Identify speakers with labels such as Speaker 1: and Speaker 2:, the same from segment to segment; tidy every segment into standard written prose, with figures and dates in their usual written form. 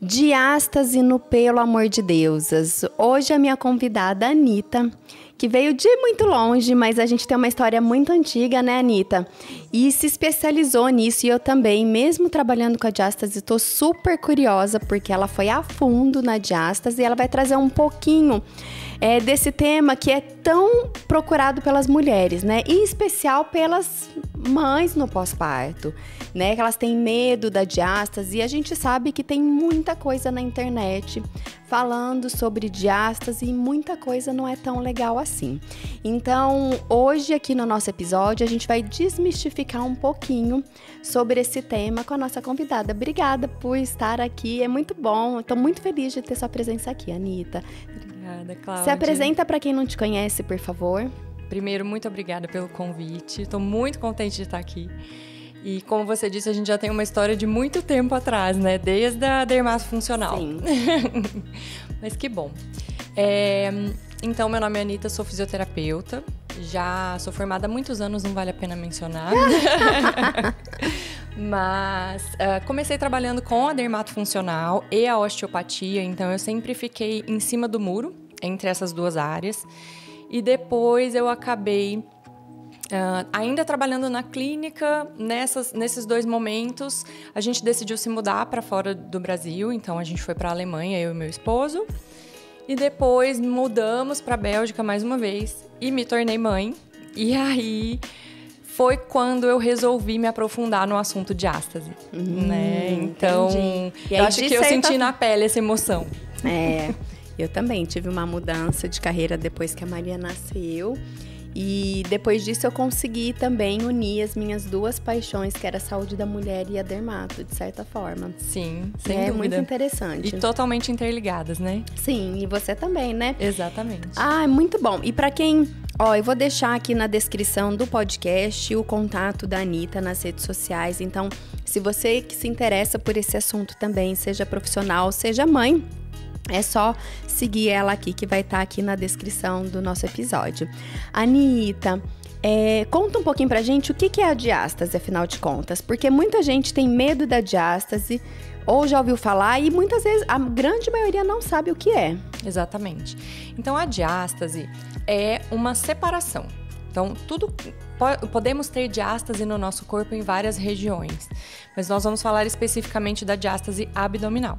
Speaker 1: Diástase no Pelo Amor de Deusas. Hoje a minha convidada, Anitta, que veio de muito longe, mas a gente tem uma história muito antiga, né, Anitta? E se especializou nisso, e eu também, mesmo trabalhando com a diástase, estou super curiosa, porque ela foi a fundo na diástase e ela vai trazer um pouquinho desse tema que é tão procurado pelas mulheres, né? E em especial pelas mães no pós-parto, né? Que elas têm medo da diástase, e a gente sabe que tem muita coisa na internet falando sobre diástase e muita coisa não é tão legal assim. Então, hoje aqui no nosso episódio, a gente vai desmistificar um pouquinho sobre esse tema com a nossa convidada. Obrigada por estar aqui, é muito bom. Estou muito feliz de ter sua presença aqui, Anitta.
Speaker 2: Obrigada, Cláudia.
Speaker 1: Se apresenta para quem não te conhece, por favor.
Speaker 2: Primeiro, muito obrigada pelo convite. Estou muito contente de estar aqui. E como você disse, a gente já tem uma história de muito tempo atrás, né? Desde a dermatofuncional.
Speaker 1: Sim.
Speaker 2: Mas que bom. Então, meu nome é Anitta, sou fisioterapeuta. Já sou formada há muitos anos, não vale a pena mencionar. Mas comecei trabalhando com a dermatofuncional e a osteopatia. Então, eu sempre fiquei em cima do muro, entre essas duas áreas. E depois eu acabei... ainda trabalhando na clínica, nesses dois momentos, a gente decidiu se mudar para fora do Brasil. Então, a gente foi para a Alemanha, eu e meu esposo. E depois mudamos para a Bélgica mais uma vez e me tornei mãe. E aí foi quando eu resolvi me aprofundar no assunto diástase, né? Então, eu acho que eu senti na pele essa emoção.
Speaker 1: Eu também tive uma mudança de carreira depois que a Maria nasceu. E depois disso eu consegui também unir as minhas duas paixões, que era a saúde da mulher e a dermato, de certa forma.
Speaker 2: Sim, sem dúvida.
Speaker 1: É muito interessante.
Speaker 2: E totalmente interligadas, né?
Speaker 1: Sim, e você também, né?
Speaker 2: Exatamente.
Speaker 1: Ah, é muito bom. E pra quem... eu vou deixar aqui na descrição do podcast o contato da Anitta nas redes sociais. Então, se você que se interessa por esse assunto também, seja profissional, seja mãe, é só seguir ela aqui, que vai estar aqui na descrição do nosso episódio. Anitta, conta um pouquinho pra gente o que é a diástase, afinal de contas. Porque muita gente tem medo da diástase, ou já ouviu falar, e muitas vezes a grande maioria não sabe o que é.
Speaker 2: Exatamente. Então, a diástase é uma separação. Então, podemos ter diástase no nosso corpo em várias regiões, mas nós vamos falar especificamente da diástase abdominal.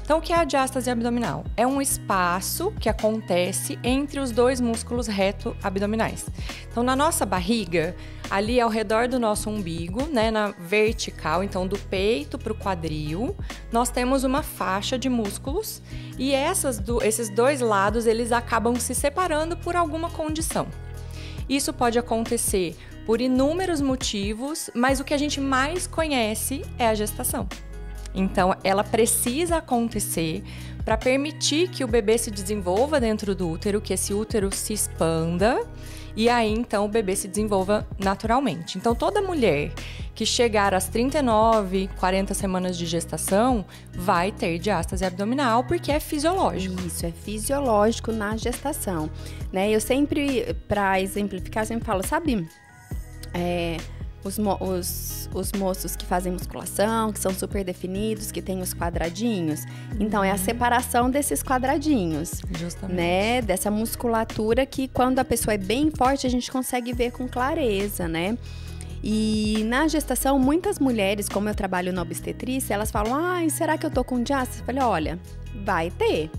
Speaker 2: Então, o que é a diástase abdominal? É um espaço que acontece entre os dois músculos reto-abdominais. Então, na nossa barriga, ali ao redor do nosso umbigo, né, na vertical, então do peito para o quadril, nós temos uma faixa de músculos e esses dois lados, eles acabam se separando por alguma condição. Isso pode acontecer por inúmeros motivos, mas o que a gente mais conhece é a gestação. Então, ela precisa acontecer para permitir que o bebê se desenvolva dentro do útero, que esse útero se expanda e aí, então, o bebê se desenvolva naturalmente. Então, toda mulher que chegar às 39, 40 semanas de gestação vai ter diástase abdominal, porque é fisiológico.
Speaker 1: Isso, é fisiológico na gestação, né? Eu sempre, para exemplificar, sempre falo, sabe... Os moços que fazem musculação, que são super definidos, que tem os quadradinhos. Então, é a separação desses quadradinhos.
Speaker 2: Justamente.
Speaker 1: Né? Dessa musculatura que, quando a pessoa é bem forte, a gente consegue ver com clareza, né? E na gestação, muitas mulheres, como eu trabalho na obstetrícia, elas falam, será que eu tô com diástase? Eu falei, olha, vai ter.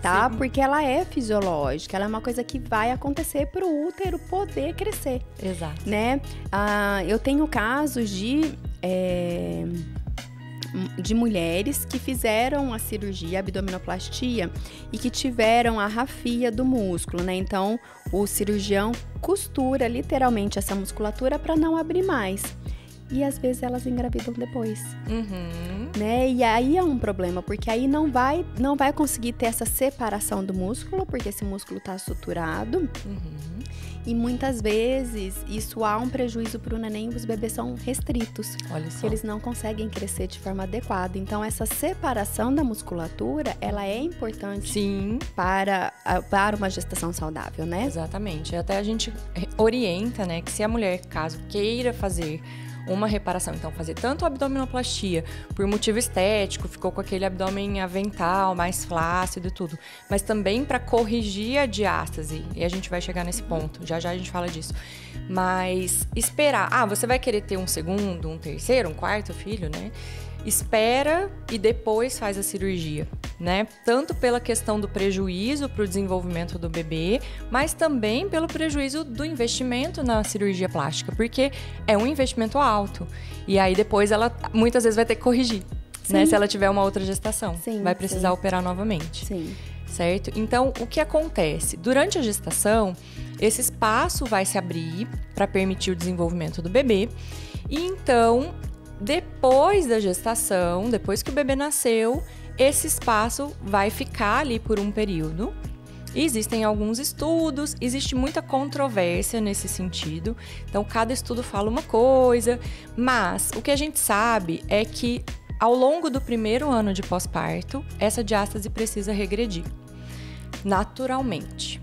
Speaker 1: Tá? Sim. Porque ela é fisiológica, ela é uma coisa que vai acontecer para o útero poder crescer.
Speaker 2: Exato.
Speaker 1: Né? Eu tenho casos de mulheres que fizeram a cirurgia, a abdominoplastia, e que tiveram a rafia do músculo, né? Então, o cirurgião costura literalmente essa musculatura para não abrir mais. E às vezes elas engravidam depois, né? E aí é um problema, porque aí não vai conseguir ter essa separação do músculo, porque esse músculo está suturado. E muitas vezes isso há um prejuízo para o neném, os bebês são restritos.
Speaker 2: Olha só.
Speaker 1: Que eles não conseguem crescer de forma adequada. Então, essa separação da musculatura, ela é importante.
Speaker 2: Sim.
Speaker 1: Para uma gestação saudável, né?
Speaker 2: Exatamente. Até a gente orienta, né, que se a mulher, caso queira fazer uma reparação. Então, fazer tanto abdominoplastia por motivo estético, ficou com aquele abdômen avental, mais flácido e tudo, mas também para corrigir a diástase. E a gente vai chegar nesse ponto, já já a gente fala disso. Mas esperar. Você vai querer ter um segundo, um terceiro, um quarto filho, né? Espera e depois faz a cirurgia, né? Tanto pela questão do prejuízo para o desenvolvimento do bebê, mas também pelo prejuízo do investimento na cirurgia plástica, porque é um investimento alto. E aí depois ela muitas vezes vai ter que corrigir, né? Se ela tiver uma outra gestação, vai precisar operar novamente.
Speaker 1: Sim.
Speaker 2: Certo? Então, o que acontece? Durante a gestação, esse espaço vai se abrir para permitir o desenvolvimento do bebê. E então, depois da gestação, depois que o bebê nasceu, esse espaço vai ficar ali por um período. Existem alguns estudos, existe muita controvérsia nesse sentido. Então, cada estudo fala uma coisa, mas o que a gente sabe é que ao longo do primeiro ano de pós-parto, essa diástase precisa regredir, naturalmente.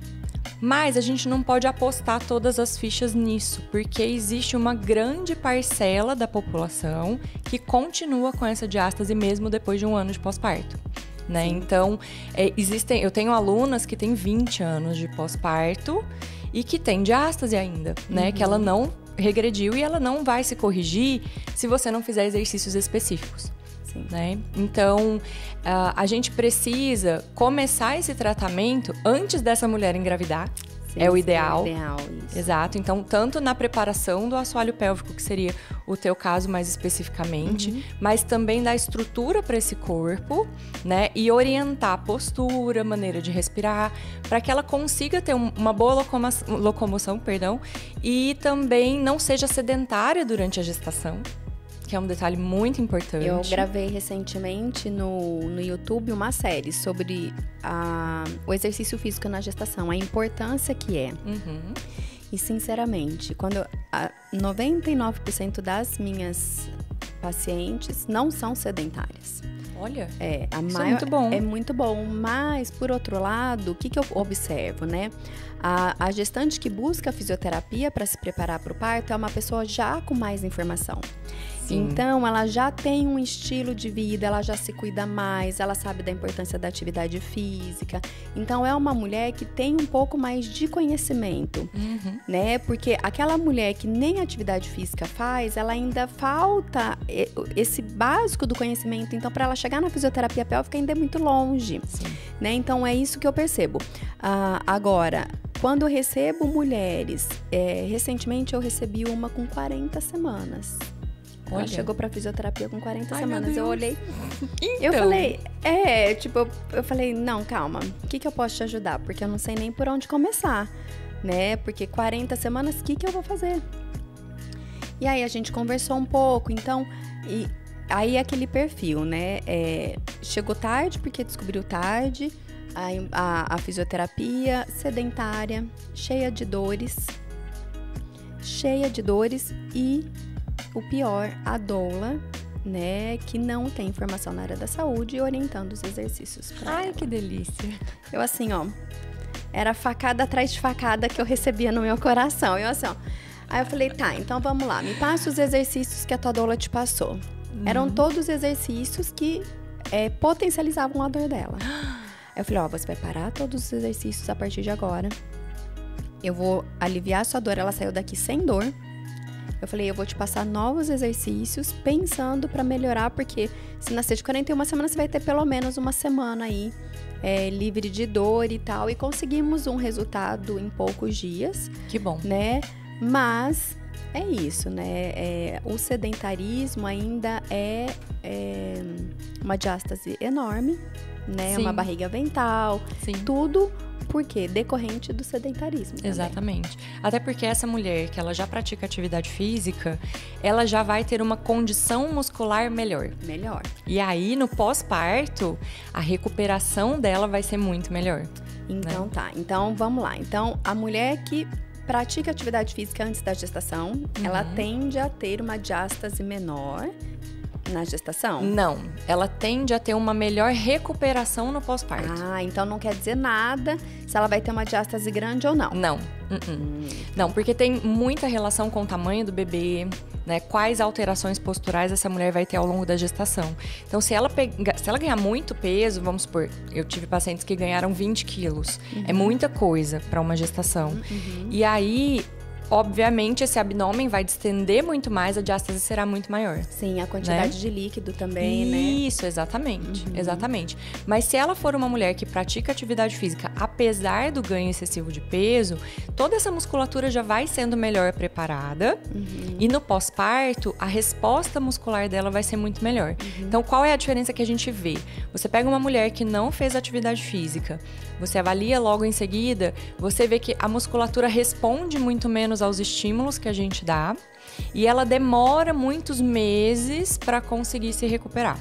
Speaker 2: Mas a gente não pode apostar todas as fichas nisso, porque existe uma grande parcela da população que continua com essa diástase mesmo depois de um ano de pós-parto, né? Então, eu tenho alunas que têm 20 anos de pós-parto e que têm diástase ainda, né? Que ela não regrediu e ela não vai se corrigir se você não fizer exercícios específicos. Né? Então, a gente precisa começar esse tratamento antes dessa mulher engravidar. É o ideal.
Speaker 1: Isso.
Speaker 2: Exato. Então, tanto na preparação do assoalho pélvico, que seria o teu caso mais especificamente, mas também da estrutura para esse corpo, né? E orientar a postura, maneira de respirar, para que ela consiga ter uma boa locomoção, e também não seja sedentária durante a gestação, que é um detalhe muito importante.
Speaker 1: Eu gravei recentemente no YouTube uma série sobre o exercício físico na gestação, a importância que é. E, sinceramente, 99% das minhas pacientes não são sedentárias.
Speaker 2: Olha,
Speaker 1: isso
Speaker 2: é muito bom.
Speaker 1: É muito bom, mas, por outro lado, o que eu observo, né? A gestante que busca fisioterapia para se preparar para o parto é uma pessoa já com mais informação. Sim. Então, ela já tem um estilo de vida, ela já se cuida mais, ela sabe da importância da atividade física. Então, é uma mulher que tem um pouco mais de conhecimento, né? Porque aquela mulher que nem atividade física faz, ela ainda falta esse básico do conhecimento. Então, para ela chegar na fisioterapia pélvica, ainda é muito longe, né? Então, é isso que eu percebo. Agora, quando eu recebo mulheres, recentemente eu recebi uma com 40 semanas.
Speaker 2: Olha.
Speaker 1: Ela chegou pra fisioterapia com 40 semanas. Eu olhei.
Speaker 2: Então.
Speaker 1: Eu falei, eu falei, não, calma, o que eu posso te ajudar? Porque eu não sei nem por onde começar, né? Porque 40 semanas, o que eu vou fazer? E aí a gente conversou um pouco, então, aí aquele perfil, né? Chegou tarde porque descobriu tarde, a fisioterapia sedentária, cheia de dores e o pior, a doula, né, que não tem informação na área da saúde, orientando os exercícios pra ela.
Speaker 2: Ai, que delícia.
Speaker 1: Eu assim, era facada atrás de facada que eu recebia no meu coração. Eu assim, Aí eu falei, tá, então vamos lá, me passa os exercícios que a tua doula te passou. Eram todos exercícios que potencializavam a dor dela. Aí eu falei, você vai parar todos os exercícios a partir de agora. Eu vou aliviar a sua dor, ela saiu daqui sem dor. Eu falei, eu vou te passar novos exercícios pensando pra melhorar, porque se nascer de 41 semanas, você vai ter pelo menos uma semana aí livre de dor e tal. E conseguimos um resultado em poucos dias.
Speaker 2: Que bom.
Speaker 1: Né? Mas é isso, né? O sedentarismo ainda é uma diástase enorme, né?
Speaker 2: Sim.
Speaker 1: Uma barriga avental,
Speaker 2: Sim.
Speaker 1: Tudo... Por quê? Decorrente do sedentarismo também.
Speaker 2: Exatamente. Até porque essa mulher que ela já pratica atividade física, ela já vai ter uma condição muscular melhor.
Speaker 1: Melhor.
Speaker 2: E aí, no pós-parto, a recuperação dela vai ser muito melhor.
Speaker 1: Então,
Speaker 2: né?
Speaker 1: Tá. Então, vamos lá. Então, a mulher que pratica atividade física antes da gestação, ela tende a ter uma diástase menor, na gestação?
Speaker 2: Não, ela tende a ter uma melhor recuperação no pós-parto.
Speaker 1: Ah, então não quer dizer nada se ela vai ter uma diástase grande ou não.
Speaker 2: Não. Não, porque tem muita relação com o tamanho do bebê, né? Quais alterações posturais essa mulher vai ter ao longo da gestação. Então, se ela ganhar muito peso, vamos supor, eu tive pacientes que ganharam 20 quilos. É muita coisa para uma gestação. E aí, obviamente, esse abdômen vai distender muito mais, a diástase será muito maior.
Speaker 1: Sim, a quantidade de líquido também, né?
Speaker 2: Isso, exatamente. Mas se ela for uma mulher que pratica atividade física, apesar do ganho excessivo de peso, toda essa musculatura já vai sendo melhor preparada. E no pós-parto, a resposta muscular dela vai ser muito melhor. Então, qual é a diferença que a gente vê? Você pega uma mulher que não fez atividade física, você avalia logo em seguida, você vê que a musculatura responde muito menos aos estímulos que a gente dá e ela demora muitos meses para conseguir se recuperar.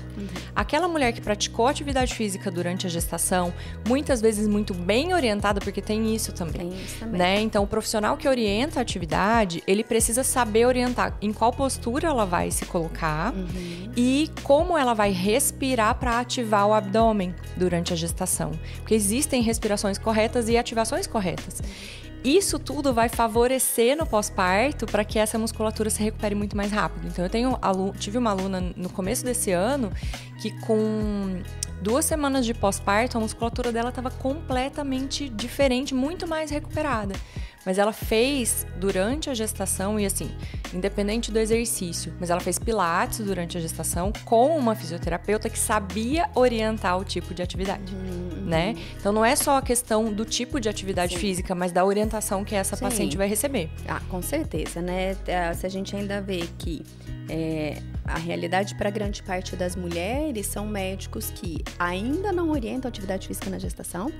Speaker 2: Aquela mulher que praticou atividade física durante a gestação, muitas vezes muito bem orientada, porque tem isso também, né? Então, o profissional que orienta a atividade, ele precisa saber orientar em qual postura ela vai se colocar e como ela vai respirar para ativar o abdômen durante a gestação. Porque existem respirações corretas e ativações corretas. Isso tudo vai favorecer no pós-parto para que essa musculatura se recupere muito mais rápido. Então, tive uma aluna no começo desse ano que com 2 semanas de pós-parto, a musculatura dela estava completamente diferente, muito mais recuperada. Mas ela fez durante a gestação, e assim, independente do exercício, mas ela fez pilates durante a gestação com uma fisioterapeuta que sabia orientar o tipo de atividade, né? Então não é só a questão do tipo de atividade física, mas da orientação que essa paciente vai receber.
Speaker 1: Ah, com certeza, né? Se a gente ainda vê que a realidade para grande parte das mulheres são médicos que ainda não orientam atividade física na gestação,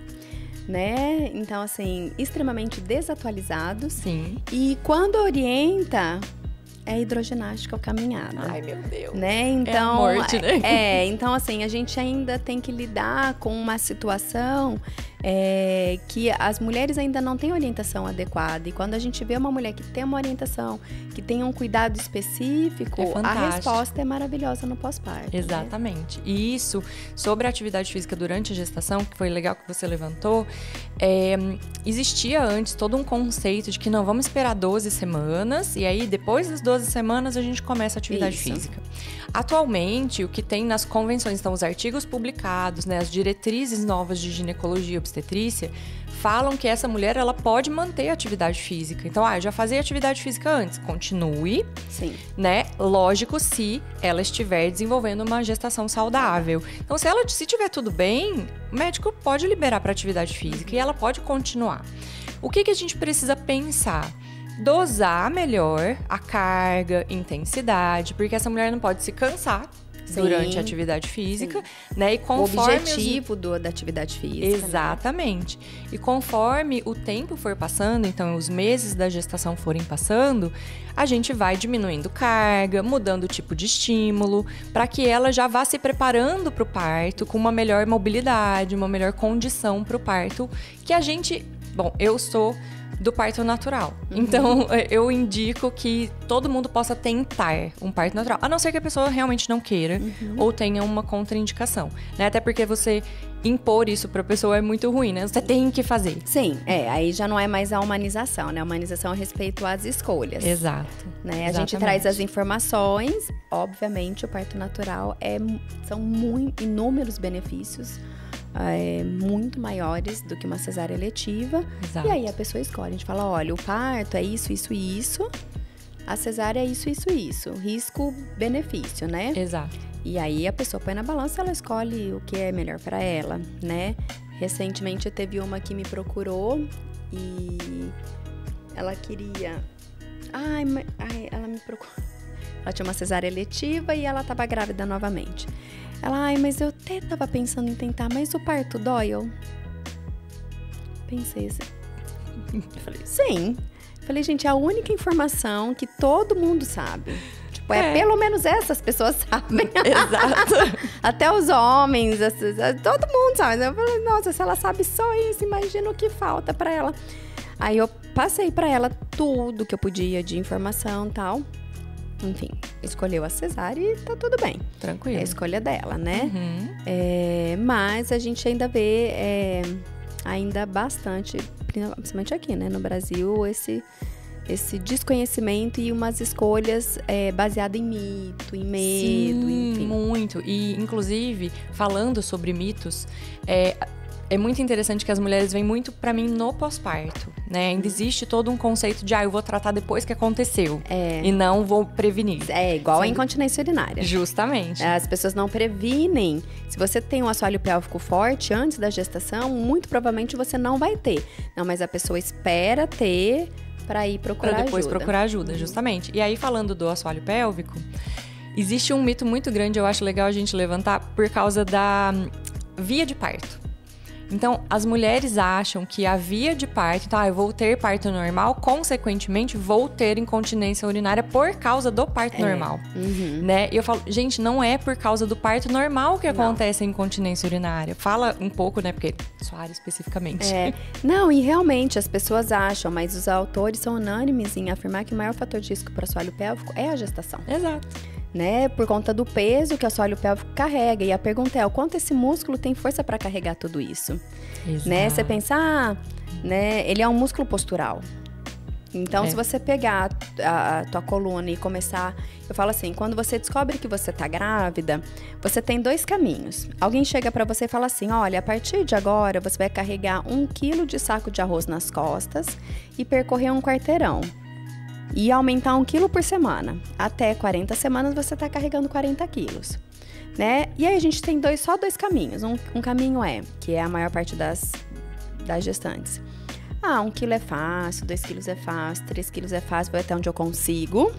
Speaker 1: né? Então, assim, extremamente desatualizados.
Speaker 2: Sim.
Speaker 1: E quando orienta, é hidroginástica ou caminhada.
Speaker 2: Ai, meu Deus.
Speaker 1: Né? Então,
Speaker 2: é a morte, né?
Speaker 1: Então, assim, a gente ainda tem que lidar com uma situação que as mulheres ainda não têm orientação adequada. E quando a gente vê uma mulher que tem uma orientação, que tem um cuidado específico, a resposta é maravilhosa no pós-parto.
Speaker 2: Exatamente. Né? E isso, sobre a atividade física durante a gestação, que foi legal que você levantou, existia antes todo um conceito de que não, vamos esperar 12 semanas e aí depois das 12 semanas a gente começa a atividade física. Atualmente, o que tem nas convenções, então os artigos publicados, né, as diretrizes novas de ginecologia e obstetrícia, falam que essa mulher ela pode manter a atividade física. Então, eu já fazia atividade física antes, continue.
Speaker 1: Sim.
Speaker 2: Né? Lógico, se ela estiver desenvolvendo uma gestação saudável. Então, se tiver tudo bem, o médico pode liberar para atividade física e ela pode continuar. O que a gente precisa pensar? Dosar melhor a carga, intensidade, porque essa mulher não pode se cansar durante a atividade física, né? E conforme
Speaker 1: o objetivo da atividade física.
Speaker 2: Exatamente. Né? E conforme o tempo for passando, então os meses da gestação forem passando, a gente vai diminuindo carga, mudando o tipo de estímulo, para que ela já vá se preparando para o parto com uma melhor mobilidade, uma melhor condição para o parto, que a gente... Bom, eu sou do parto natural. Então, eu indico que todo mundo possa tentar um parto natural. A não ser que a pessoa realmente não queira ou tenha uma contraindicação, né? Até porque você impor isso pra pessoa é muito ruim, né? Você tem que fazer.
Speaker 1: Sim, aí já não é mais a humanização, né? A humanização é respeito às escolhas.
Speaker 2: Exato.
Speaker 1: Né? A gente traz as informações, obviamente o parto natural são inúmeros benefícios, muito maiores do que uma cesárea eletiva.
Speaker 2: Exato.
Speaker 1: E aí a pessoa escolhe, a gente fala, olha, o parto é isso, isso e isso, a cesárea é isso, isso e isso, risco-benefício, né?
Speaker 2: Exato.
Speaker 1: E aí a pessoa põe na balança, ela escolhe o que é melhor para ela, né? Recentemente teve uma que me procurou e ela queria... ela me procurou. Ela tinha uma cesárea eletiva e ela estava grávida novamente. Ela, mas eu até tava pensando em tentar, mas o parto dói? Eu pensei assim. Eu falei, sim. Eu falei, gente, é a única informação que todo mundo sabe. Tipo, pelo menos essas pessoas sabem.
Speaker 2: Exato.
Speaker 1: Até os homens, todo mundo sabe. Eu falei, nossa, se ela sabe só isso, imagina o que falta pra ela. Aí eu passei pra ela tudo que eu podia de informação e tal. enfim, escolheu a cesárea e tá tudo bem.
Speaker 2: Tranquilo.
Speaker 1: É a escolha dela, né? Mas a gente ainda vê ainda bastante, principalmente aqui, né, no Brasil, esse desconhecimento e umas escolhas baseadas em mito, em medo, enfim.
Speaker 2: Muito. E, inclusive, falando sobre mitos, é muito interessante que as mulheres vêm muito pra mim no pós-parto, né? Ainda existe todo um conceito de, eu vou tratar depois que aconteceu. E não vou prevenir.
Speaker 1: É igual a incontinência urinária.
Speaker 2: Justamente.
Speaker 1: As pessoas não previnem. Se você tem um assoalho pélvico forte antes da gestação, muito provavelmente você não vai ter. Não, mas a pessoa espera ter pra ir procurar ajuda.
Speaker 2: Pra depois procurar ajuda, justamente. E aí, falando do assoalho pélvico, existe um mito muito grande, eu acho legal a gente levantar, por causa da via de parto. Então, as mulheres acham que a via de parto, então, eu vou ter parto normal, consequentemente, vou ter incontinência urinária por causa do parto normal, né? E eu falo, gente, não é por causa do parto normal que acontece a incontinência urinária. Fala um pouco, né, porque sua área especificamente.
Speaker 1: Não, e realmente as pessoas acham, mas os autores são unânimes em afirmar que o maior fator de risco para o assoalho pélvico é a gestação.
Speaker 2: Exato.
Speaker 1: Né, por conta do peso que o assoalho pélvico carrega. E a pergunta é, o quanto esse músculo tem força para carregar tudo isso?
Speaker 2: Exato.
Speaker 1: Né, você pensa, né, ele é um músculo postural. Então, se você pegar a tua coluna e começar... Eu falo assim, quando você descobre que você tá grávida, você tem 2 caminhos. Alguém chega pra você e fala assim, olha, a partir de agora, você vai carregar 1 quilo de saco de arroz nas costas e percorrer 1 quarteirão. E aumentar 1 quilo por semana. Até 40 semanas você tá carregando 40 quilos. Né? E aí a gente tem só 2 caminhos. Um caminho que é a maior parte das gestantes. 1 quilo é fácil, 2 quilos é fácil, 3 quilos é fácil, vai até onde eu consigo.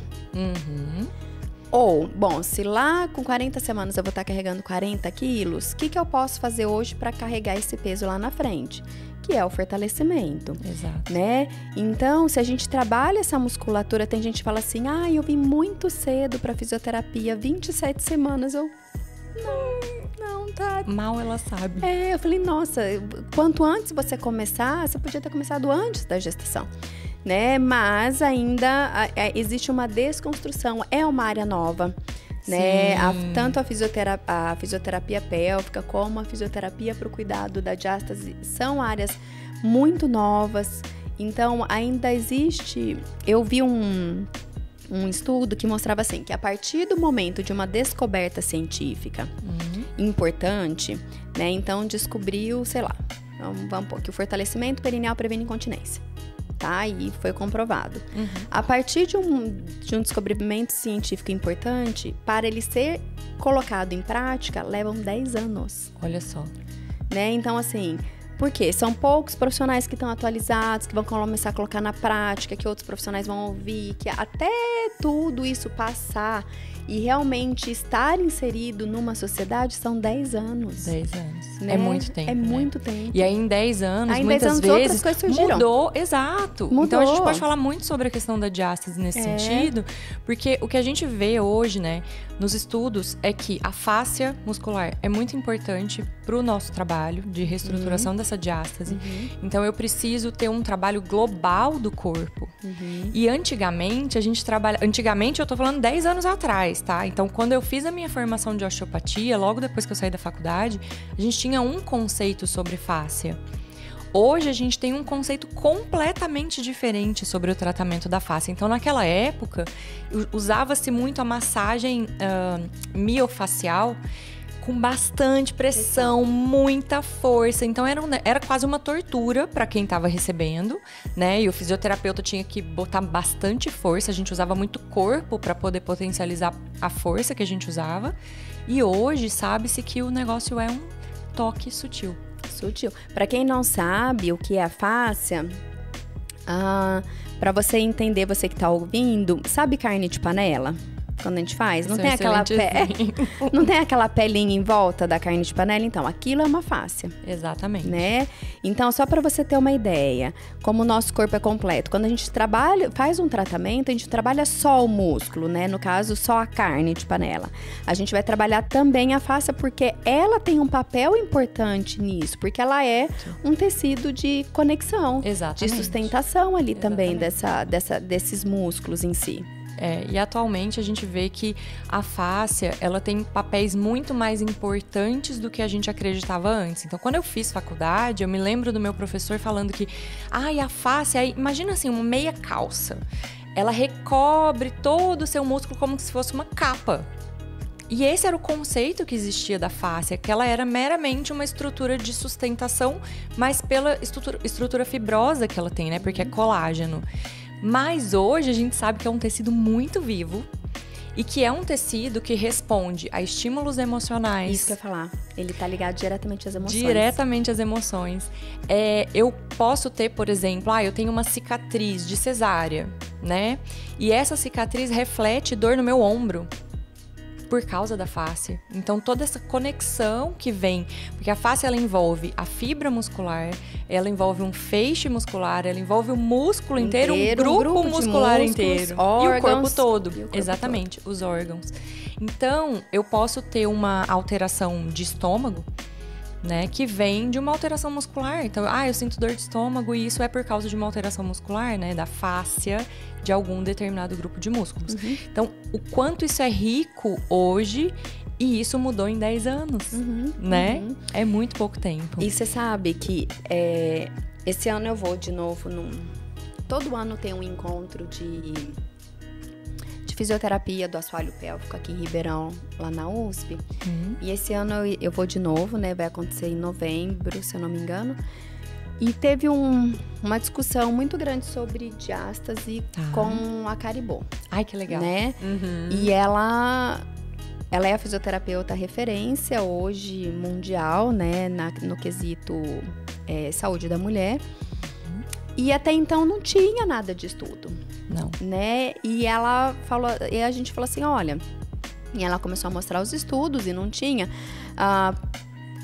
Speaker 1: Ou, bom, se lá com 40 semanas eu vou estar carregando 40 quilos, o que eu posso fazer hoje para carregar esse peso lá na frente? Que é o fortalecimento.
Speaker 2: Exato.
Speaker 1: Né? Então, se a gente trabalha essa musculatura, tem gente que fala assim, eu vim muito cedo para fisioterapia, 27 semanas, Não, tá...
Speaker 2: Mal ela sabe.
Speaker 1: Eu falei, nossa, quanto antes você começar, você podia ter começado antes da gestação, né? Mas ainda existe uma desconstrução, é uma área nova, né? Tanto a fisioterapia pélvica como a fisioterapia para o cuidado da diástase são áreas muito novas. Então, ainda existe... Eu vi um estudo que mostrava assim, que a partir do momento de uma descoberta científica importante, né? Então, descobriu, sei lá, vamos pôr que o fortalecimento perineal previne incontinência, tá? E foi comprovado. A partir de um descobrimento científico importante, para ele ser colocado em prática, levam 10 anos.
Speaker 2: Olha só.
Speaker 1: Né? Então, assim... Por quê? São poucos profissionais que estão atualizados, que vão começar a colocar na prática, que outros profissionais vão ouvir, que até tudo isso passar e realmente estar inserido numa sociedade são 10 anos.
Speaker 2: 10 anos.
Speaker 1: Né?
Speaker 2: É muito tempo.
Speaker 1: É muito tempo.
Speaker 2: E aí, em 10 anos,
Speaker 1: muitas
Speaker 2: vezes,
Speaker 1: outras coisas surgiram.
Speaker 2: Mudou. Exato.
Speaker 1: Mudou.
Speaker 2: Então, a gente pode falar muito sobre a questão da diástase nesse sentido, porque o que a gente vê hoje, né, nos estudos, é que a fáscia muscular é muito importante para o nosso trabalho de reestruturação dessa diástase. Então, eu preciso ter um trabalho global do corpo. E antigamente, a gente trabalha... Antigamente, eu tô falando 10 anos atrás, tá? Então, quando eu fiz a minha formação de osteopatia, logo depois que eu saí da faculdade, a gente tinha um conceito sobre fáscia. Hoje, a gente tem um conceito completamente diferente sobre o tratamento da fáscia. Então, naquela época, usava-se muito a massagem miofacial com bastante pressão, muita força. Então, era quase uma tortura para quem estava recebendo, né? E o fisioterapeuta tinha que botar bastante força. A gente usava muito corpo para poder potencializar a força que a gente usava. E hoje, sabe-se que o negócio é um toque sutil.
Speaker 1: Sutil. Para quem não sabe o que é a fáscia, para você entender, você que tá ouvindo, sabe carne de panela? Quando a gente faz, não tem não tem aquela pelinha em volta da carne de panela, então aquilo é uma fáscia.
Speaker 2: Exatamente.
Speaker 1: Né? Então, só para você ter uma ideia, como o nosso corpo é completo, quando a gente faz um tratamento, a gente trabalha só o músculo, né? No caso, só a carne de panela. A gente vai trabalhar também a fáscia porque ela tem um papel importante nisso, porque ela é um tecido de conexão,
Speaker 2: Exatamente.
Speaker 1: de sustentação ali também desses músculos em si.
Speaker 2: E atualmente a gente vê que a fáscia, ela tem papéis muito mais importantes do que a gente acreditava antes. Então, quando eu fiz faculdade, eu me lembro do meu professor falando que, a fáscia, imagina assim, uma meia calça. Ela recobre todo o seu músculo como se fosse uma capa. E esse era o conceito que existia da fáscia, que ela era meramente uma estrutura de sustentação, mas pela estrutura fibrosa que ela tem, né? Porque é colágeno. Mas hoje a gente sabe que é um tecido muito vivo e que é um tecido que responde a estímulos emocionais.
Speaker 1: Isso que eu ia falar. Ele tá ligado diretamente às emoções.
Speaker 2: Diretamente às emoções. Eu posso ter, por exemplo, eu tenho uma cicatriz de cesárea, né? E essa cicatriz reflete dor no meu ombro. Por causa da face. Então, toda essa conexão que vem... Porque a face, ela envolve a fibra muscular, ela envolve um feixe muscular, ela envolve o músculo inteiro, um grupo muscular inteiro.
Speaker 1: Órgãos,
Speaker 2: e o corpo todo.
Speaker 1: E o corpo
Speaker 2: Exatamente, todo. Os órgãos. Então, eu posso ter uma alteração de estômago, né, que vem de uma alteração muscular. Então, eu sinto dor de estômago e isso é por causa de uma alteração muscular, né, da fáscia de algum determinado grupo de músculos. Uhum. Então, o quanto isso é rico hoje, e isso mudou em 10 anos, né? Uhum. É muito pouco tempo.
Speaker 1: E você sabe que esse ano eu vou de novo todo ano tem um encontro de fisioterapia do assoalho pélvico aqui em Ribeirão, lá na USP. E esse ano eu vou de novo, né? Vai acontecer em novembro, se eu não me engano. E teve uma discussão muito grande sobre diástase com a Caribô.
Speaker 2: Ai, que legal.
Speaker 1: Né? Uhum. E ela é a fisioterapeuta referência hoje mundial, né? No quesito saúde da mulher. E até então não tinha nada de estudo.
Speaker 2: Não.
Speaker 1: Né? E a gente falou assim, olha... E ela começou a mostrar os estudos e não tinha...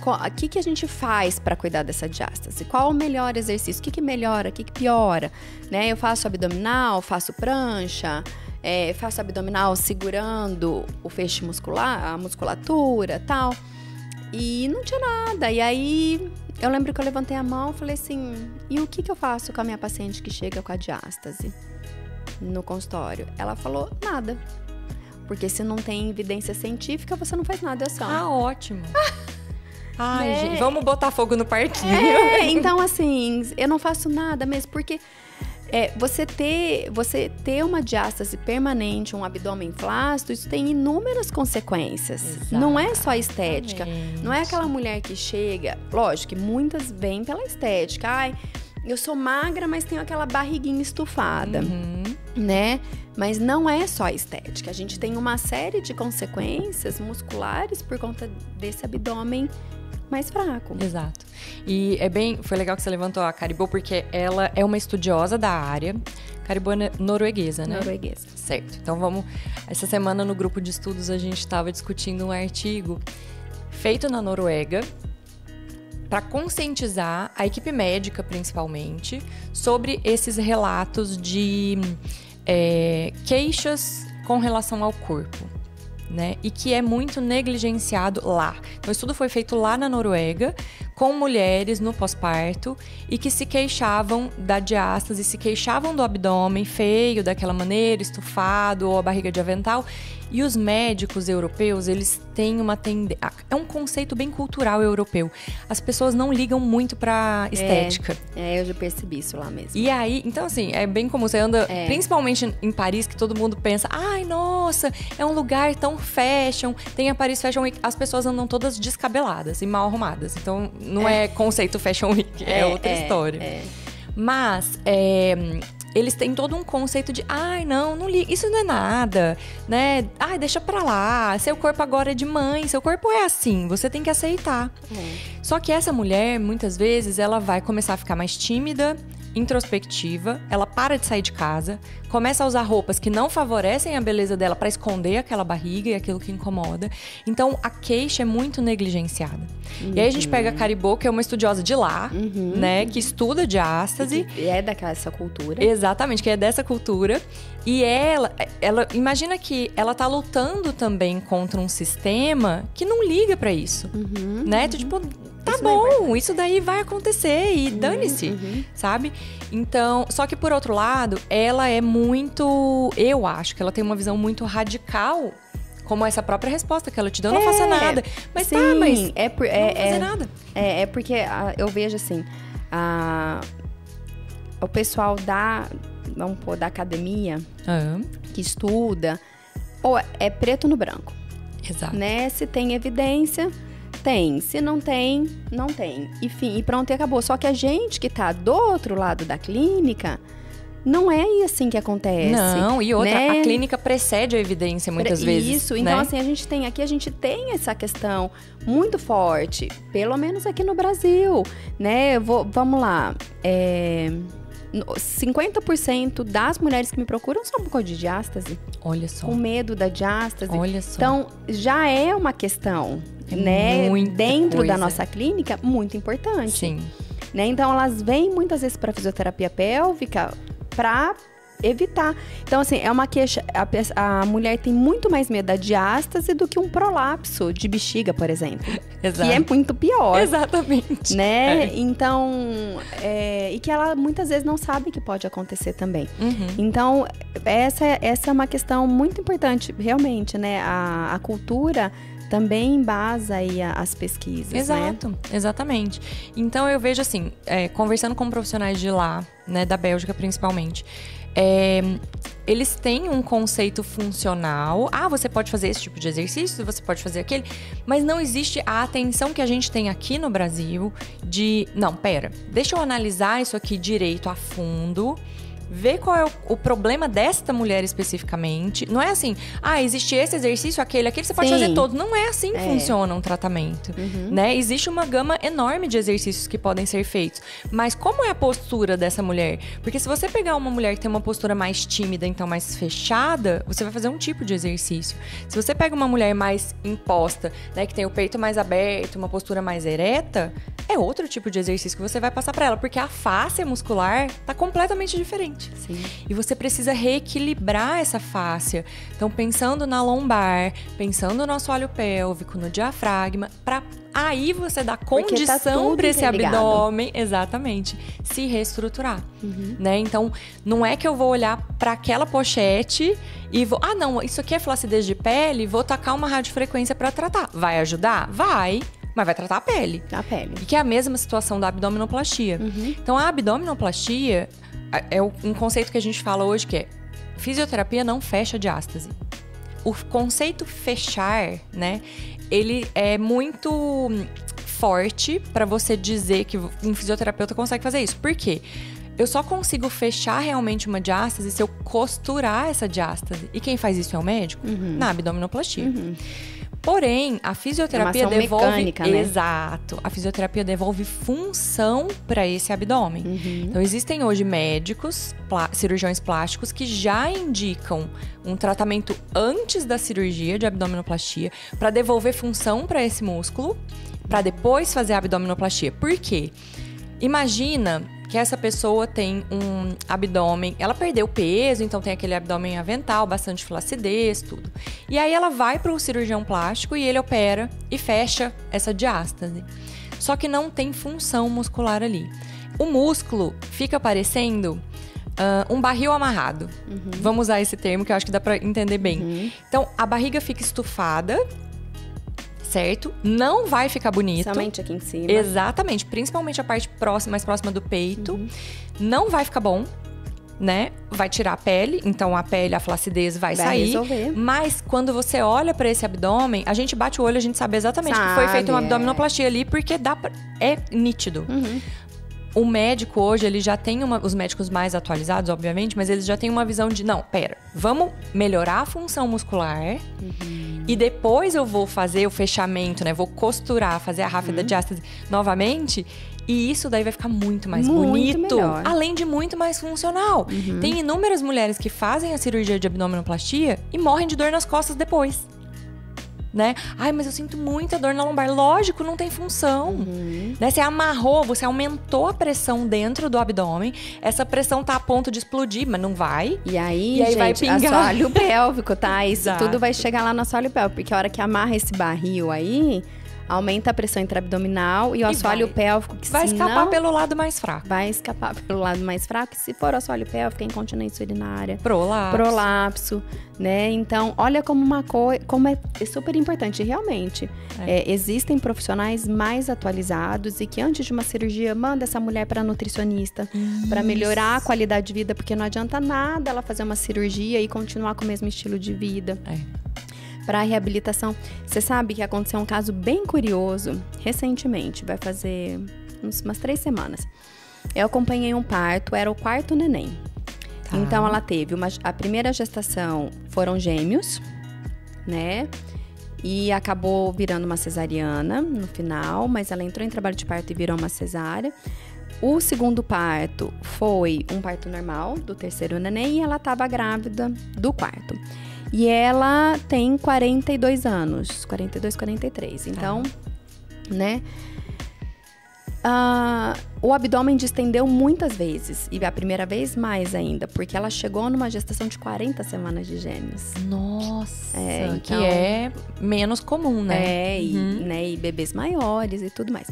Speaker 1: O que a gente faz para cuidar dessa diástase? Qual o melhor exercício? O que melhora? O que piora? Né? Eu faço abdominal, faço prancha, faço abdominal segurando o feixe muscular, a musculatura, tal. E não tinha nada. E aí, eu lembro que eu levantei a mão e falei assim, e o que eu faço com a minha paciente que chega com a diástase no consultório? Ela falou, nada. Porque se não tem evidência científica, você não faz nada, é só.
Speaker 2: Ótimo. Ai, gente, vamos botar fogo no parquinho.
Speaker 1: Então, assim, eu não faço nada mesmo, porque você ter uma diástase permanente, um abdômen flácido, isso tem inúmeras consequências. Exatamente. Não é só estética. Não é aquela mulher que chega... Lógico que muitas vêm pela estética. Ai, eu sou magra, mas tenho aquela barriguinha estufada, né? Mas não é só estética. A gente tem uma série de consequências musculares por conta desse abdômen mais fraco.
Speaker 2: Exato. E foi legal que você levantou a Caribô, porque ela é uma estudiosa da área. Caribô é norueguesa, né?
Speaker 1: Norueguesa.
Speaker 2: Certo. Então essa semana no grupo de estudos a gente estava discutindo um artigo feito na Noruega para conscientizar a equipe médica, principalmente, sobre esses relatos de queixas com relação ao corpo. Né? E que é muito negligenciado lá. Então, o estudo foi feito lá na Noruega, com mulheres no pós-parto e que se queixavam da diástase, se queixavam do abdômen feio, daquela maneira, estufado ou a barriga de avental. E os médicos europeus, eles têm uma tendência... É um conceito bem cultural europeu. As pessoas não ligam muito pra estética.
Speaker 1: Eu já percebi isso lá mesmo.
Speaker 2: E aí, então assim, é bem comum. Você anda, principalmente em Paris, que todo mundo pensa, ai, nossa, é um lugar tão fashion. Tem a Paris Fashion Week. As pessoas andam todas descabeladas e mal arrumadas. Então, não é conceito Fashion Week, é outra história. Mas, eles têm todo um conceito de, não liga, isso não é nada, né? Deixa pra lá, seu corpo agora é de mãe, seu corpo é assim, você tem que aceitar. Só que essa mulher, muitas vezes, ela vai começar a ficar mais tímida, introspectiva, ela para de sair de casa, começa a usar roupas que não favorecem a beleza dela para esconder aquela barriga e aquilo que incomoda. Então, a queixa é muito negligenciada. E aí a gente pega a Caribô, que é uma estudiosa de lá, né, que estuda diástase.
Speaker 1: E é dessa cultura.
Speaker 2: Exatamente, que é dessa cultura. E ela imagina que ela tá lutando também contra um sistema que não liga para isso, né? Tipo, tá bom, isso daí vai acontecer e dane-se, sabe? Então, só que por outro lado, ela é muito, eu acho que ela tem uma visão muito radical, como essa própria resposta que ela te deu, não faça nada. Mas
Speaker 1: sim,
Speaker 2: não
Speaker 1: fazer
Speaker 2: nada.
Speaker 1: É porque eu vejo assim, o pessoal vamos pôr, da academia, que estuda, ou é preto no branco.
Speaker 2: Exato.
Speaker 1: Né? Se tem evidência, tem. Se não tem, não tem. Enfim, e pronto, e acabou. Só que a gente que tá do outro lado da clínica, não é assim que acontece.
Speaker 2: Não, e outra,
Speaker 1: né?
Speaker 2: A clínica precede a evidência muitas vezes.
Speaker 1: Isso, então assim, a gente tem essa questão muito forte, pelo menos aqui no Brasil, né? Vamos lá, 50% das mulheres que me procuram são por causa de diástase.
Speaker 2: Olha só.
Speaker 1: Com medo da diástase.
Speaker 2: Olha só.
Speaker 1: Então, já é uma questão, né? Dentro da nossa clínica, muito importante.
Speaker 2: Sim.
Speaker 1: Né? Então, elas vêm muitas vezes para fisioterapia pélvica para evitar. Então, assim, é uma queixa. A mulher tem muito mais medo da diástase do que um prolapso de bexiga, por exemplo.
Speaker 2: Exato.
Speaker 1: Que é muito pior.
Speaker 2: Exatamente.
Speaker 1: Né? Então, e que ela muitas vezes não sabe que pode acontecer também. Então, essa é uma questão muito importante, realmente, né? A cultura também embasa aí as pesquisas,
Speaker 2: Exato,
Speaker 1: né?
Speaker 2: Exatamente. Então, eu vejo assim, conversando com profissionais de lá, né, da Bélgica principalmente, eles têm um conceito funcional. Você pode fazer esse tipo de exercício, você pode fazer aquele, mas não existe a atenção que a gente tem aqui no Brasil de, não, pera, deixa eu analisar isso aqui direito a fundo, ver qual é o problema desta mulher especificamente. Não é assim, existe esse exercício, aquele você pode fazer todos. Não é assim que funciona um tratamento, né? Existe uma gama enorme de exercícios que podem ser feitos. Mas como é a postura dessa mulher? Porque se você pegar uma mulher que tem uma postura mais tímida, então mais fechada, você vai fazer um tipo de exercício. Se você pega uma mulher mais imposta, né, que tem o peito mais aberto, uma postura mais ereta, é outro tipo de exercício que você vai passar para ela, porque a fáscia muscular tá completamente diferente.
Speaker 1: Sim.
Speaker 2: E você precisa reequilibrar essa fáscia. Então, pensando na lombar, pensando no assoalho pélvico, no diafragma, para aí você dar condição para esse abdômen, exatamente, se reestruturar, né? Então, não é que eu vou olhar para aquela pochete e vou, não, isso aqui é flacidez de pele, vou tacar uma radiofrequência para tratar. Vai ajudar? Vai. Mas vai tratar a pele.
Speaker 1: A pele.
Speaker 2: E que é a mesma situação da abdominoplastia. Então, a abdominoplastia é um conceito que a gente fala hoje que é fisioterapia não fecha diástase. O conceito fechar, né, ele é muito forte para você dizer que um fisioterapeuta consegue fazer isso. Por quê? Eu só consigo fechar realmente uma diástase se eu costurar essa diástase. E quem faz isso é o médico? Na abdominoplastia. Porém, a fisioterapia devolve...
Speaker 1: mecânica, né?
Speaker 2: Exato. A fisioterapia devolve função para esse abdômen. Então, existem hoje médicos, cirurgiões plásticos, que já indicam um tratamento antes da cirurgia de abdominoplastia para devolver função para esse músculo, para depois fazer a abdominoplastia. Por quê? Imagina que essa pessoa tem um abdômen, ela perdeu peso, então tem aquele abdômen avental, bastante flacidez, tudo. E aí ela vai para o cirurgião plástico e ele opera e fecha essa diástase. Só que não tem função muscular ali. O músculo fica parecendo um barril amarrado. Vamos usar esse termo que eu acho que dá para entender bem. Então, a barriga fica estufada, certo? Não vai ficar bonito.
Speaker 1: Somente aqui em cima.
Speaker 2: Exatamente. Principalmente a parte mais próxima do peito. Não vai ficar bom, né? Vai tirar a pele. Então, a pele, a flacidez vai sair.
Speaker 1: Resolver.
Speaker 2: Mas, quando você olha para esse abdômen, a gente bate o olho, a gente sabe exatamente que foi feita uma abdominoplastia ali, porque é nítido. O médico hoje, ele já tem os médicos mais atualizados, obviamente, mas eles já têm uma visão de, não, pera, vamos melhorar a função muscular e depois eu vou fazer o fechamento, né? Vou costurar, fazer a ráfia da diástase novamente e isso daí vai ficar muito mais bonito,
Speaker 1: melhor.
Speaker 2: Além de muito mais funcional. Tem inúmeras mulheres que fazem a cirurgia de abdominoplastia e morrem de dor nas costas depois. Né? Mas eu sinto muita dor na lombar. Lógico, não tem função. Né? Você amarrou, você aumentou a pressão dentro do abdômen. Essa pressão tá a ponto de explodir, mas não vai.
Speaker 1: E aí,
Speaker 2: gente,
Speaker 1: vai
Speaker 2: pingar.
Speaker 1: Assoalho pélvico, tá? Isso
Speaker 2: Exato.
Speaker 1: tudo vai chegar lá no assoalho pélvico. Porque a hora que amarra esse barril aí, Aumenta a pressão intraabdominal e o assoalho pélvico. Que
Speaker 2: vai escapar pelo lado mais fraco.
Speaker 1: Vai escapar pelo lado mais fraco. Se for assoalho pélvico, é incontinência urinária.
Speaker 2: Prolapso.
Speaker 1: Né? Então, olha como é super importante. Realmente, existem profissionais mais atualizados e que antes de uma cirurgia, manda essa mulher para nutricionista para melhorar a qualidade de vida, porque não adianta nada ela fazer uma cirurgia e continuar com o mesmo estilo de vida. Para a reabilitação. Você sabe que aconteceu um caso bem curioso recentemente, vai fazer umas 3 semanas. Eu acompanhei um parto, era o 4º neném. Então, ela teve a primeira gestação, foram gêmeos, né? E acabou virando uma cesariana no final, mas ela entrou em trabalho de parto e virou uma cesárea. O segundo parto foi um parto normal, do 3º neném, e ela estava grávida do 4º. E ela tem 42 anos, 42, 43. Então, né? O abdômen distendeu muitas vezes. E a primeira vez mais ainda, porque ela chegou numa gestação de 40 semanas de gêmeos.
Speaker 2: Nossa,
Speaker 1: então,
Speaker 2: que é menos comum, né?
Speaker 1: E bebês maiores e tudo mais.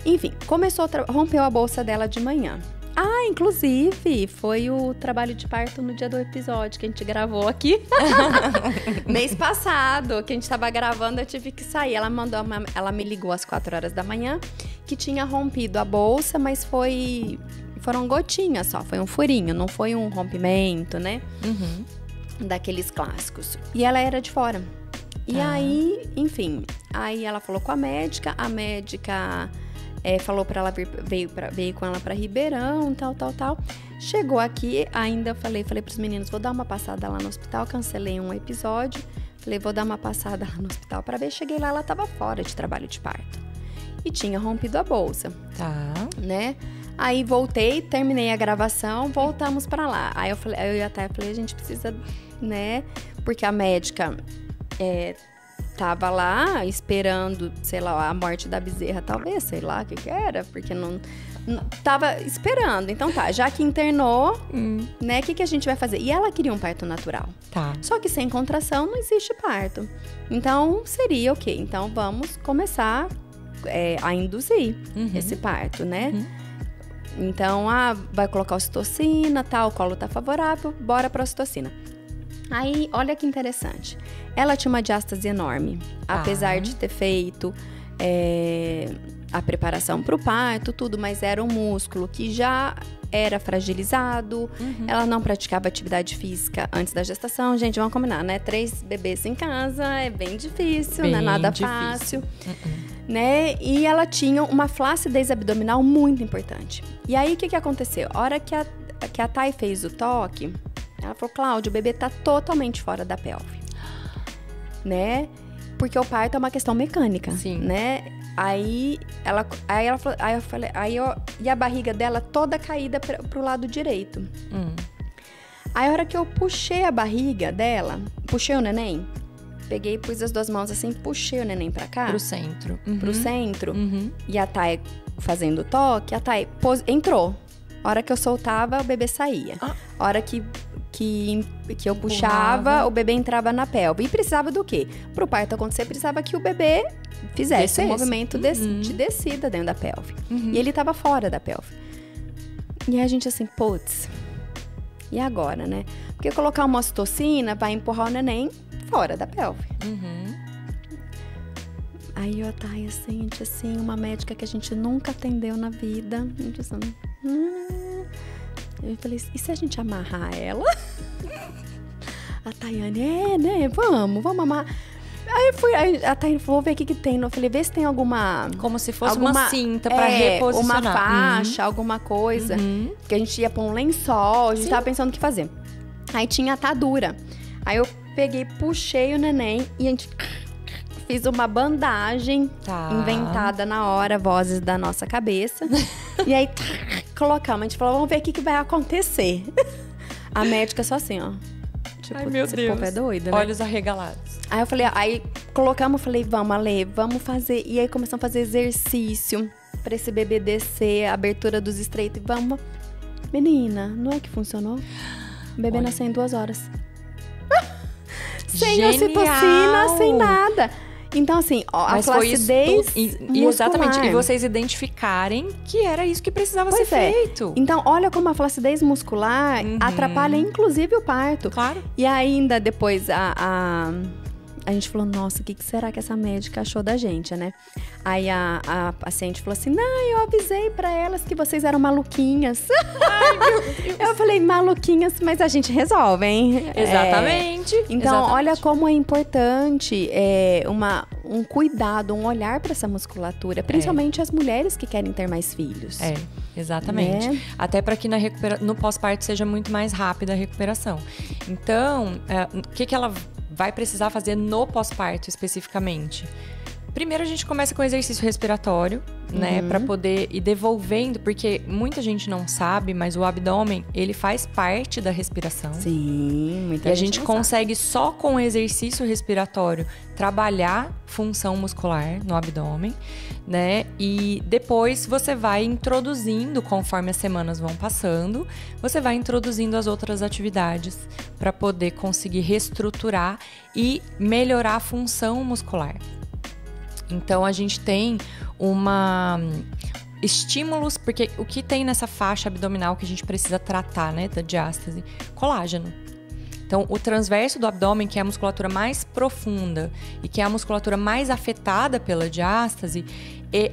Speaker 1: Enfim, rompeu a bolsa dela de manhã. Inclusive, foi o trabalho de parto no dia do episódio que a gente gravou aqui. Mês passado, que a gente tava gravando, eu tive que sair. Ela me ligou às 4 horas da manhã, que tinha rompido a bolsa, mas foram gotinhas só, foi um furinho, não foi um rompimento, né? Daqueles clássicos. E ela era de fora. E aí, enfim, aí ela falou com a médica falou pra ela veio com ela pra Ribeirão, tal. Chegou aqui, ainda falei pros meninos, vou dar uma passada lá no hospital, cancelei um episódio. Falei, vou dar uma passada lá no hospital pra ver. Cheguei lá, ela tava fora de trabalho de parto. E tinha rompido a bolsa. Né? Aí voltei, terminei a gravação, voltamos pra lá. Aí eu falei, a gente precisa, né? Porque a médica tava lá esperando, sei lá, a morte da bezerra, talvez, sei lá o que era, porque não tava esperando. Então já que internou, né, o que a gente vai fazer? E ela queria um parto natural. Só que sem contração não existe parto. Então seria o quê? Então vamos começar a induzir esse parto, né? Então, vai colocar ocitocina, o colo tá favorável, bora pra ocitocina. Aí, olha que interessante. Ela tinha uma diástase enorme. Apesar de ter feito a preparação pro parto, tudo, mas era um músculo que já era fragilizado. Ela não praticava atividade física antes da gestação. Gente, vamos combinar, né? 3 bebês em casa é bem difícil, não é nada fácil. Né? E ela tinha uma flacidez abdominal muito importante. E aí, o que aconteceu? A hora que a Thay fez o toque, ela falou, Cláudia, o bebê tá totalmente fora da pelve, né? Porque o parto é uma questão mecânica, né? Aí ela falou, e a barriga dela toda caída pro lado direito. Aí a hora que eu puxei a barriga dela, puxei o neném, peguei, pus as 2 mãos assim, puxei o neném pra cá.
Speaker 2: Pro centro.
Speaker 1: Pro centro. E a Thay fazendo o toque, a Thay entrou. A hora que eu soltava, o bebê saía. A hora que eu puxava, o bebê entrava na pelve. E precisava do quê? Pro parto acontecer, precisava que o bebê fizesse um movimento de descida dentro da pelve. E ele tava fora da pelve. E a gente assim, putz, e agora, né? Porque colocar uma ocitocina vai empurrar o neném fora da pelve. Aí eu tava assim, uma médica que a gente nunca atendeu na vida. A gente assim, eu falei, e se a gente amarrar ela? A Tayane, né? Vamos amarrar. Aí a Tayane falou, vou ver o que tem. Eu falei, vê se tem alguma...
Speaker 2: Como se fosse uma cinta pra reposicionar.
Speaker 1: Uma faixa, alguma coisa. Que a gente ia pôr um lençol, a gente tava pensando o que fazer. Aí tinha atadura. Aí eu peguei, puxei o neném e a gente... Fiz uma bandagem inventada na hora, vozes da nossa cabeça. E aí, colocamos. A gente falou, vamos ver o que vai acontecer. A médica só assim, ó. Tipo,
Speaker 2: ai, meu Deus.
Speaker 1: Povo é doido, né?
Speaker 2: Olhos arregalados.
Speaker 1: Aí eu falei, colocamos, falei, vamos, Ale, vamos fazer. E aí começamos a fazer exercício pra esse bebê descer, a abertura dos estreitos. E vamos. Menina, não é que funcionou? O bebê nasceu em 2 horas. Sem ocitocina, sem nada. Então, assim, a flacidez muscular.
Speaker 2: Exatamente. E vocês identificarem que era isso que precisava ser feito.
Speaker 1: Então, olha como a flacidez muscular atrapalha, inclusive, o parto.
Speaker 2: Claro.
Speaker 1: E ainda depois, a gente falou, nossa, o que será que essa médica achou da gente, né? Aí a paciente falou assim, não, eu avisei pra elas que vocês eram maluquinhas. Ai, meu Deus. Eu falei, maluquinhas, mas a gente resolve, hein?
Speaker 2: Exatamente.
Speaker 1: Então, olha como é importante um cuidado, um olhar pra essa musculatura. Principalmente as mulheres que querem ter mais filhos.
Speaker 2: Exatamente. Né? Até para que no pós-parto seja muito mais rápida a recuperação. Então, o que ela vai precisar fazer no pós-parto especificamente? Primeiro a gente começa com exercício respiratório, né? Para poder ir devolvendo, porque muita gente não sabe, mas o abdômen, ele faz parte da respiração.
Speaker 1: Sim, muita gente.
Speaker 2: E a gente consegue só com o exercício respiratório trabalhar função muscular no abdômen, né? E depois você vai introduzindo, conforme as semanas vão passando, você vai introduzindo as outras atividades para poder conseguir reestruturar e melhorar a função muscular. Então, a gente tem estímulos, porque o que tem nessa faixa abdominal que a gente precisa tratar, né, da diástase? Colágeno. Então, o transverso do abdômen, que é a musculatura mais profunda e que é a musculatura mais afetada pela diástase,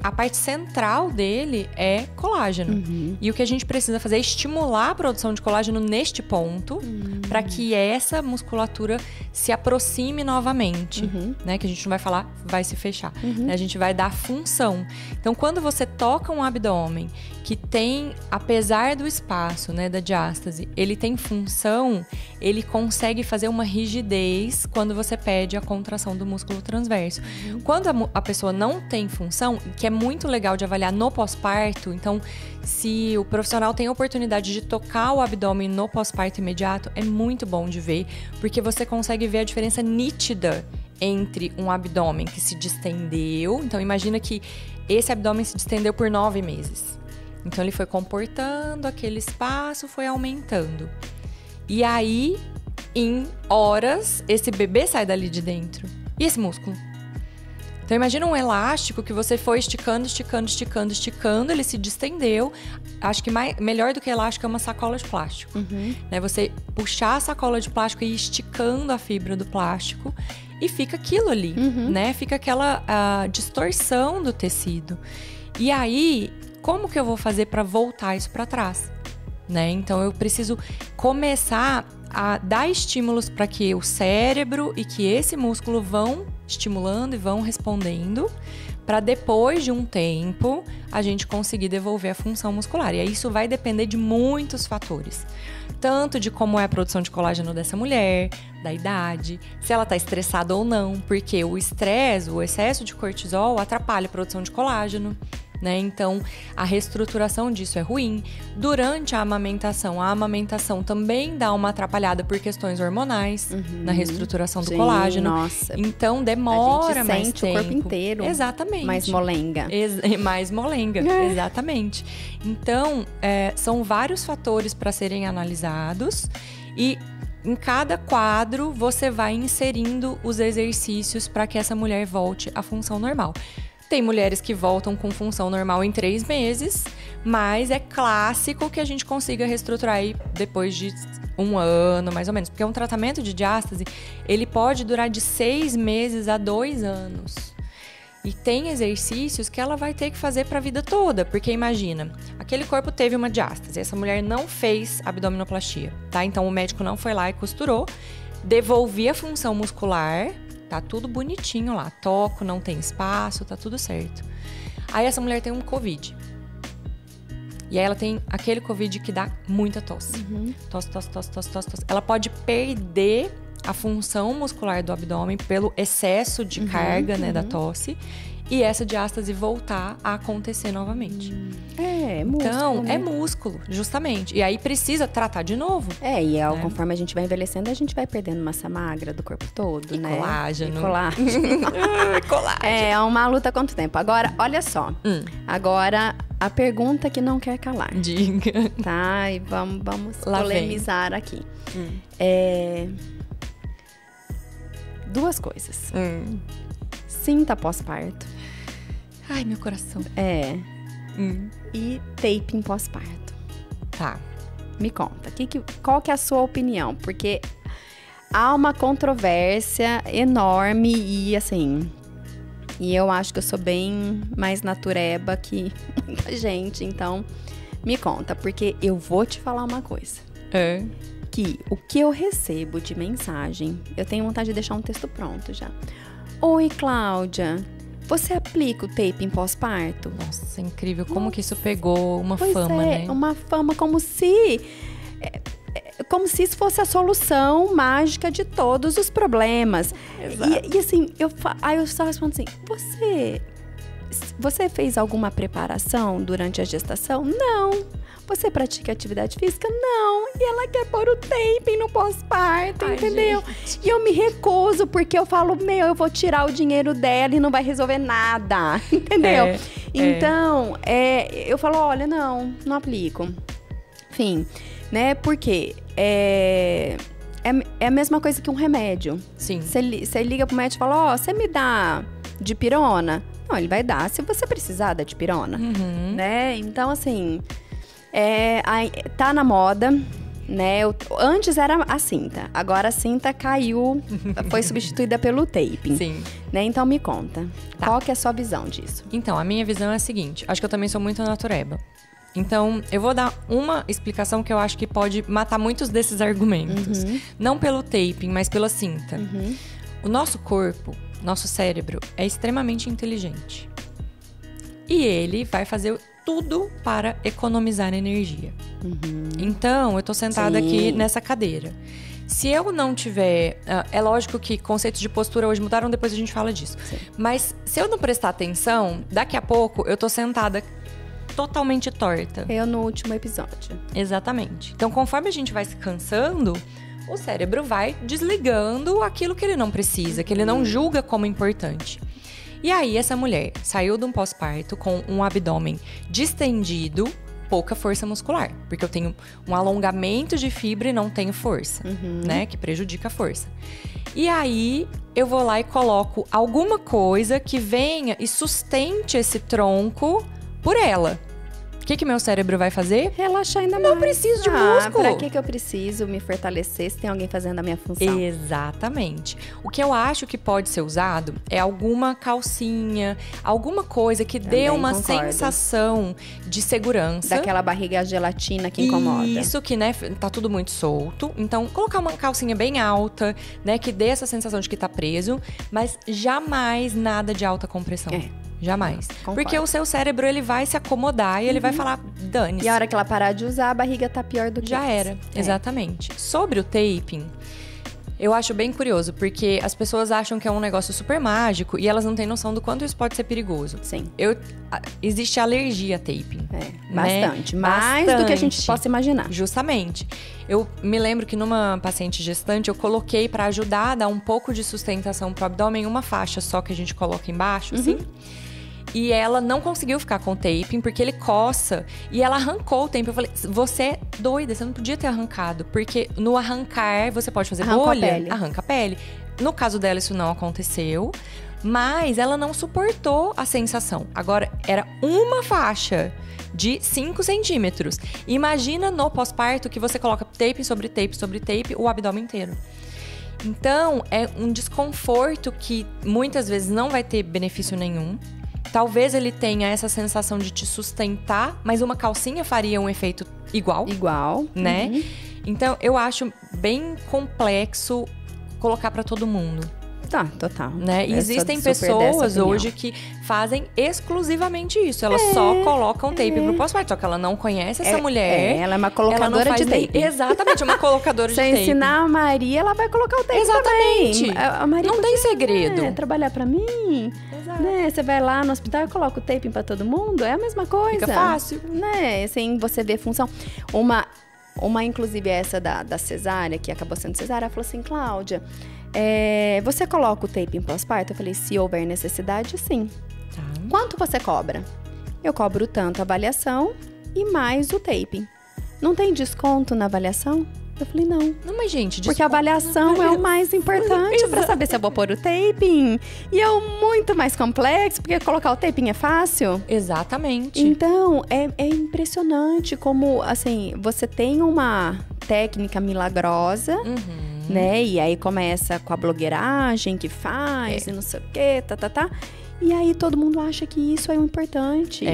Speaker 2: a parte central dele é colágeno. E o que a gente precisa fazer é estimular a produção de colágeno neste ponto para que essa musculatura se aproxime novamente, né? Que a gente não vai falar, vai se fechar. Né? A gente vai dar função. Então, quando você toca um abdômen que tem, apesar do espaço, né, da diástase, ele tem função, ele consegue fazer uma rigidez quando você pede a contração do músculo transverso. Quando a pessoa não tem função, que é muito legal de avaliar no pós-parto, então, se o profissional tem a oportunidade de tocar o abdômen no pós-parto imediato, é muito bom de ver, porque você consegue ver a diferença nítida entre um abdômen que se distendeu. Então, imagina que esse abdômen se distendeu por 9 meses. Então, ele foi comportando aquele espaço, foi aumentando. E aí, em horas, esse bebê sai dali de dentro. E esse músculo? Então, imagina um elástico que você foi esticando, ele se distendeu. Acho que melhor do que elástico é uma sacola de plástico. Né? Você puxar a sacola de plástico e ir esticando a fibra do plástico e fica aquilo ali, né? Fica aquela distorção do tecido. E aí, como que eu vou fazer para voltar isso para trás? Né? Então, eu preciso começar a dar estímulos para que o cérebro e que esse músculo vão estimulando e vão respondendo, para depois de um tempo a gente conseguir devolver a função muscular. E aí isso vai depender de muitos fatores. Tanto de como é a produção de colágeno dessa mulher, da idade, se ela está estressada ou não, porque o estresse, o excesso de cortisol atrapalha a produção de colágeno. Né? Então, a reestruturação disso é ruim. Durante a amamentação também dá uma atrapalhada por questões hormonais na reestruturação do colágeno.
Speaker 1: Nossa.
Speaker 2: Então, demora mais
Speaker 1: sente
Speaker 2: tempo.
Speaker 1: O corpo inteiro.
Speaker 2: Exatamente.
Speaker 1: Mais molenga.
Speaker 2: Mais molenga, exatamente. Então, são vários fatores para serem analisados e em cada quadro você vai inserindo os exercícios para que essa mulher volte à função normal. Tem mulheres que voltam com função normal em 3 meses, mas é clássico que a gente consiga reestruturar aí depois de 1 ano, mais ou menos. Porque um tratamento de diástase, ele pode durar de 6 meses a 2 anos. E tem exercícios que ela vai ter que fazer para a vida toda. Porque imagina, aquele corpo teve uma diástase, essa mulher não fez abdominoplastia, tá? Então o médico não foi lá e costurou, devolvia a função muscular. Tá tudo bonitinho lá, toco, não tem espaço, tá tudo certo. Aí essa mulher tem um Covid. E aí ela tem aquele Covid que dá muita tosse. Tosse. Ela pode perder a função muscular do abdômen pelo excesso de carga, né, da tosse. E essa diástase voltar a acontecer novamente.
Speaker 1: É músculo,
Speaker 2: então,
Speaker 1: né?
Speaker 2: é músculo, justamente. E aí precisa tratar de novo.
Speaker 1: E conforme a gente vai envelhecendo, a gente vai perdendo massa magra do corpo todo, né?
Speaker 2: Colágeno.
Speaker 1: E colágeno.
Speaker 2: Colágeno.
Speaker 1: É uma luta contra o tempo. Agora, olha só. Agora, a pergunta que não quer calar.
Speaker 2: Diga.
Speaker 1: Tá? E vamos
Speaker 2: Lá
Speaker 1: polemizar aqui. 2 coisas. cinta pós-parto.
Speaker 2: Ai, meu coração.
Speaker 1: E taping pós-parto.
Speaker 2: Tá.
Speaker 1: Me conta, qual que é a sua opinião? Porque há uma controvérsia enorme e assim... E eu acho que eu sou bem mais natureba que muita gente. Então, me conta, porque eu vou te falar uma coisa. Que o que eu recebo de mensagem, eu tenho vontade de deixar um texto pronto já. Oi, Cláudia, você aplica o taping pós-parto?
Speaker 2: Nossa, incrível. Como que isso pegou uma
Speaker 1: Pois
Speaker 2: fama, né?
Speaker 1: Uma fama como se isso fosse a solução mágica de todos os problemas. E assim, aí eu só respondo assim, você fez alguma preparação durante a gestação? Não. Você pratica atividade física? Não. E ela quer pôr o taping no pós-parto, entendeu?
Speaker 2: Gente.
Speaker 1: E eu me recuso, porque eu falo, eu vou tirar o dinheiro dela e não vai resolver nada, entendeu? Então, eu falo, olha, não aplico. Enfim, né? Porque é a mesma coisa que um remédio.
Speaker 2: Sim.
Speaker 1: Você liga pro médico e fala, você me dá dipirona? Não, ele vai dar se você precisar da dipirona, né? Então, assim, tá na moda, né? Antes era a cinta, agora a cinta caiu, foi substituída pelo taping.
Speaker 2: Sim.
Speaker 1: Né? Então, me conta, qual que é a sua visão disso?
Speaker 2: Então, a minha visão é a seguinte, acho que eu também sou muito natureba. Então, eu vou dar uma explicação que eu acho que pode matar muitos desses argumentos. Não pelo taping, mas pela cinta. O nosso corpo, nosso cérebro, é extremamente inteligente. E ele vai fazer tudo para economizar energia. Então, eu tô sentada aqui nessa cadeira. Se eu não tiver... é lógico que conceitos de postura hoje mudaram, depois a gente fala disso.
Speaker 1: Sim.
Speaker 2: Mas se eu não prestar atenção, daqui a pouco eu tô sentada totalmente torta.
Speaker 1: Eu no último episódio.
Speaker 2: Exatamente. Então, conforme a gente vai se cansando, o cérebro vai desligando aquilo que ele não precisa, que ele não julga como importante. E aí, essa mulher saiu de um pós-parto com um abdômen distendido, pouca força muscular. Porque eu tenho um alongamento de fibra e não tenho força, né? Que prejudica a força. E aí, eu vou lá e coloco alguma coisa que venha e sustente esse tronco por ela. O que meu cérebro vai fazer?
Speaker 1: Relaxar ainda mais.
Speaker 2: Não preciso de músculo.
Speaker 1: Pra que eu preciso me fortalecer se tem alguém fazendo a minha função?
Speaker 2: Exatamente. O que eu acho que pode ser usado é alguma calcinha, alguma coisa que dê uma sensação de segurança.
Speaker 1: Daquela barriga gelatina que incomoda.
Speaker 2: Isso que, né, tá tudo muito solto. Então, colocar uma calcinha bem alta, né, que dê essa sensação de que tá preso, mas jamais nada de alta compressão. Jamais.
Speaker 1: Concordo.
Speaker 2: Porque o seu cérebro, ele vai se acomodar e ele vai falar, dane-se.
Speaker 1: E a hora que ela parar de usar, a barriga tá pior do que
Speaker 2: já era, exatamente. Sobre o taping, eu acho bem curioso, porque as pessoas acham que é um negócio super mágico e elas não têm noção do quanto isso pode ser perigoso.
Speaker 1: Sim.
Speaker 2: Existe alergia a taping.
Speaker 1: Bastante.
Speaker 2: Né?
Speaker 1: Mais do que a gente possa imaginar.
Speaker 2: Justamente. Eu me lembro que numa paciente gestante, eu coloquei pra ajudar a dar um pouco de sustentação pro abdômen, uma faixa só que a gente coloca embaixo, assim. E ela não conseguiu ficar com o taping, porque ele coça. E ela arrancou o taping. Eu falei, você é doida, você não podia ter arrancado. Porque no arrancar, você pode fazer bolha. Arranca a pele. No caso dela, isso não aconteceu. Mas ela não suportou a sensação. Agora, era uma faixa de 5 centímetros. Imagina no pós-parto que você coloca tape sobre tape sobre tape, o abdômen inteiro. Então, é um desconforto que muitas vezes não vai ter benefício nenhum. Talvez ele tenha essa sensação de te sustentar, mas uma calcinha faria um efeito igual.
Speaker 1: Igual.
Speaker 2: Né? Então, eu acho bem complexo colocar pra todo mundo.
Speaker 1: Tá, total.
Speaker 2: Né? E existem pessoas hoje que fazem exclusivamente isso. Elas só colocam tape pro pós-parto. Só que ela não conhece essa mulher.
Speaker 1: Ela é uma colocadora de tape.
Speaker 2: Exatamente, uma colocadora de tape.
Speaker 1: Se ensinar a Maria, ela vai colocar o tape
Speaker 2: Exatamente.
Speaker 1: também. A Maria
Speaker 2: não tem segredo.
Speaker 1: Trabalhar pra mim. Exato. Né? Você vai lá no hospital e coloca o tape pra todo mundo. É a mesma coisa.
Speaker 2: Fica fácil.
Speaker 1: Né? Sem você ver função. Uma inclusive, essa da cesárea, que acabou sendo cesárea, ela falou assim, Cláudia... você coloca o tape em pós-parto? Eu falei, se houver necessidade, sim.
Speaker 2: Tá.
Speaker 1: Quanto você cobra? Eu cobro tanto a avaliação e mais o taping. Não tem desconto na avaliação? Eu falei, não.
Speaker 2: Não, mas gente,
Speaker 1: porque a avaliação é o mais importante para saber se eu vou pôr o taping. E é o muito mais complexo, porque colocar o taping é fácil.
Speaker 2: Exatamente.
Speaker 1: Então, é impressionante como, assim, você tem uma técnica milagrosa, né? E aí começa com a blogueiragem que faz e não sei o quê, tá. E aí todo mundo acha que isso é o importante.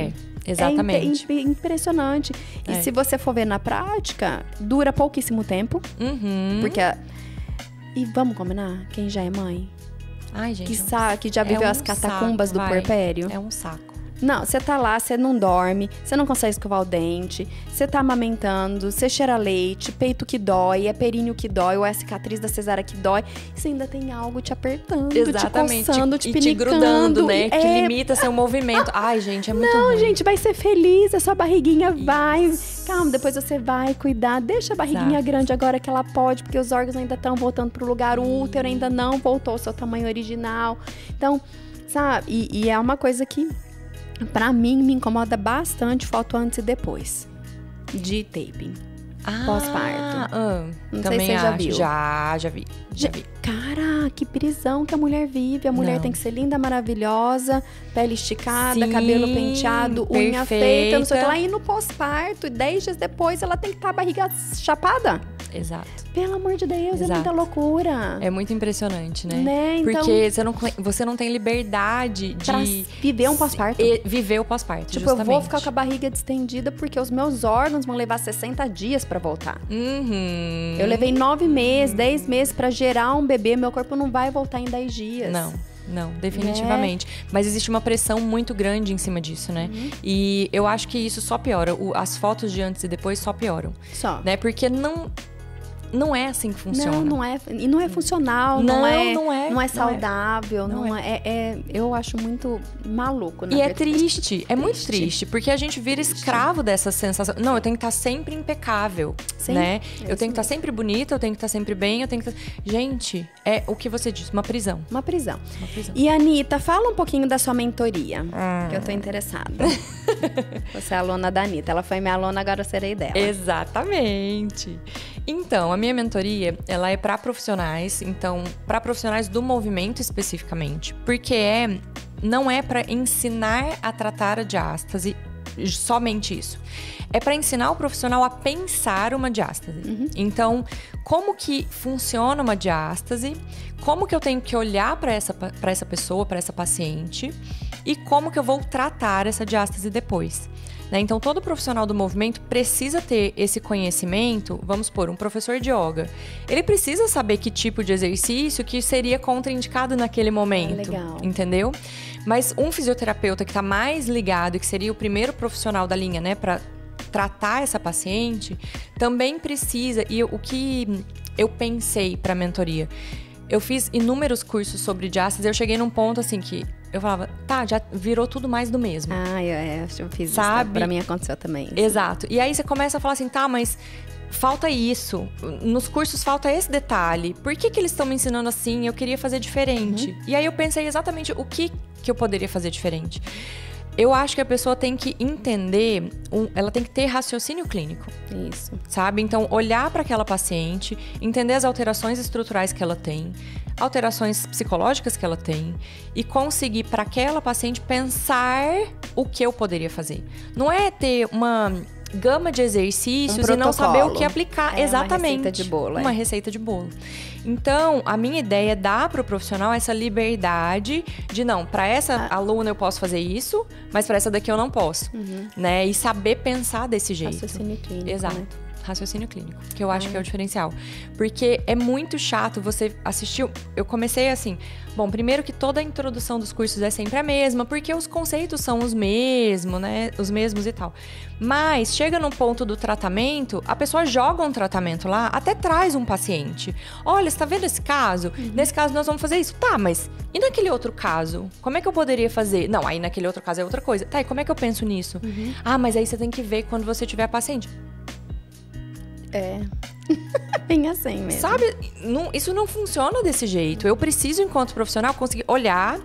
Speaker 2: Exatamente.
Speaker 1: É impressionante. E se você for ver na prática, dura pouquíssimo tempo. Porque... E vamos combinar? Quem já é mãe?
Speaker 2: Ai, gente.
Speaker 1: Que já viveu as catacumbas do puerpério.
Speaker 2: É um saco.
Speaker 1: Não, você tá lá, você não dorme, você não consegue escovar o dente, você tá amamentando, você cheira leite, peito que dói, é períneo que dói, ou é a cicatriz da cesárea que dói. Você ainda tem algo te apertando,
Speaker 2: exatamente,
Speaker 1: te coçando, te pinicando.
Speaker 2: E te grudando, né? Que limita seu movimento. Ai, gente, é muito
Speaker 1: Não,
Speaker 2: ruim.
Speaker 1: gente, vai ser feliz, a sua barriguinha vai. Calma, depois você vai cuidar. Deixa a barriguinha grande agora que ela pode, porque os órgãos ainda estão voltando pro lugar, o útero ainda não voltou ao seu tamanho original. Então, sabe? E é uma coisa que... Pra mim, me incomoda bastante foto antes e depois de taping. Pós-parto. Não sei se você já viu.
Speaker 2: Já vi.
Speaker 1: Cara, que prisão que a mulher vive. A mulher tem que ser linda, maravilhosa, pele esticada,
Speaker 2: Sim,
Speaker 1: cabelo penteado, unha
Speaker 2: perfeita.
Speaker 1: feita, não sei o que lá. E no pós-parto, e 10 dias depois, ela tem que estar a barriga chapada.
Speaker 2: Exato.
Speaker 1: Pelo amor de Deus,
Speaker 2: Exato.
Speaker 1: É muita loucura.
Speaker 2: É muito impressionante, né?
Speaker 1: Então,
Speaker 2: porque você não tem liberdade
Speaker 1: pra
Speaker 2: de...
Speaker 1: viver um pós-parto.
Speaker 2: Viver o pós-parto,
Speaker 1: Tipo,
Speaker 2: justamente.
Speaker 1: eu vou ficar com a barriga distendida porque os meus órgãos vão levar 60 dias pra voltar. Eu levei 9 meses, 10 meses pra gerar um bebê. Meu corpo não vai voltar em 10 dias.
Speaker 2: Não, definitivamente. Mas existe uma pressão muito grande em cima disso, né? E eu acho que isso só piora. As fotos de antes e depois só pioram.
Speaker 1: Só.
Speaker 2: Né? Porque não é assim que funciona.
Speaker 1: Não é. E não é funcional, não é saudável, não é. Eu acho muito maluco, né?
Speaker 2: E é triste, é muito triste, porque a gente vira escravo dessa sensação. Não, eu tenho que estar sempre impecável, né? Eu tenho que estar sempre bonita, eu tenho que estar sempre bem, eu tenho que estar... Gente, é o que você disse, uma prisão.
Speaker 1: Uma prisão. E, Anitta, fala um pouquinho da sua mentoria, que eu tô interessada. Você é aluna da Anitta, ela foi minha aluna, agora eu serei dela.
Speaker 2: Exatamente. Então, a minha mentoria, ela é para profissionais, então, para profissionais do movimento especificamente, porque não é para ensinar a tratar a diástase, somente isso. É para ensinar o profissional a pensar uma diástase. Então, como que funciona uma diástase, como que eu tenho que olhar para essa pessoa, para essa paciente, e como que eu vou tratar essa diástase depois. Né? Então, todo profissional do movimento precisa ter esse conhecimento. Vamos supor, um professor de yoga. Ele precisa saber que tipo de exercício que seria contraindicado naquele momento.
Speaker 1: Legal.
Speaker 2: Entendeu? Mas um fisioterapeuta que está mais ligado e que seria o primeiro profissional da linha, né, para tratar essa paciente, também precisa. E o que eu pensei para a mentoria? Eu fiz inúmeros cursos sobre diástase. Eu cheguei num ponto assim que eu falava, já virou tudo mais do mesmo.
Speaker 1: Eu fiz
Speaker 2: sabe?
Speaker 1: Isso. Pra mim aconteceu também. Isso.
Speaker 2: Exato. E aí você começa a falar assim, mas falta isso. Nos cursos falta esse detalhe. Por que eles estão me ensinando assim? Eu queria fazer diferente. E aí eu pensei exatamente o que eu poderia fazer diferente. Eu acho que a pessoa tem que entender, ela tem que ter raciocínio clínico.
Speaker 1: Isso.
Speaker 2: Sabe? Então, olhar para aquela paciente, entender as alterações estruturais que ela tem, alterações psicológicas que ela tem e conseguir para aquela paciente pensar o que eu poderia fazer. Não é ter uma gama de exercícios e não saber o que aplicar. Exatamente.
Speaker 1: Uma receita de bolo.
Speaker 2: Uma receita de bolo. Então, a minha ideia é dar para o profissional essa liberdade de para essa aluna eu posso fazer isso, mas para essa daqui eu não posso, né? E saber pensar desse jeito.
Speaker 1: Raciocínio clínico.
Speaker 2: Exato.
Speaker 1: Né?
Speaker 2: Raciocínio clínico, que eu acho que é o diferencial. Porque é muito chato você assistir... Eu comecei assim... Bom, primeiro que toda a introdução dos cursos é sempre a mesma, porque os conceitos são os mesmos, né? Os mesmos e tal. Mas chega no ponto do tratamento, a pessoa joga um tratamento lá, até traz um paciente. Olha, você tá vendo esse caso? Nesse caso nós vamos fazer isso. Mas e naquele outro caso? Como é que eu poderia fazer? Não, aí naquele outro caso é outra coisa. E como é que eu penso nisso? Mas aí você tem que ver quando você tiver paciente.
Speaker 1: Bem assim mesmo.
Speaker 2: Sabe, isso não funciona desse jeito. Eu preciso, enquanto profissional, conseguir olhar,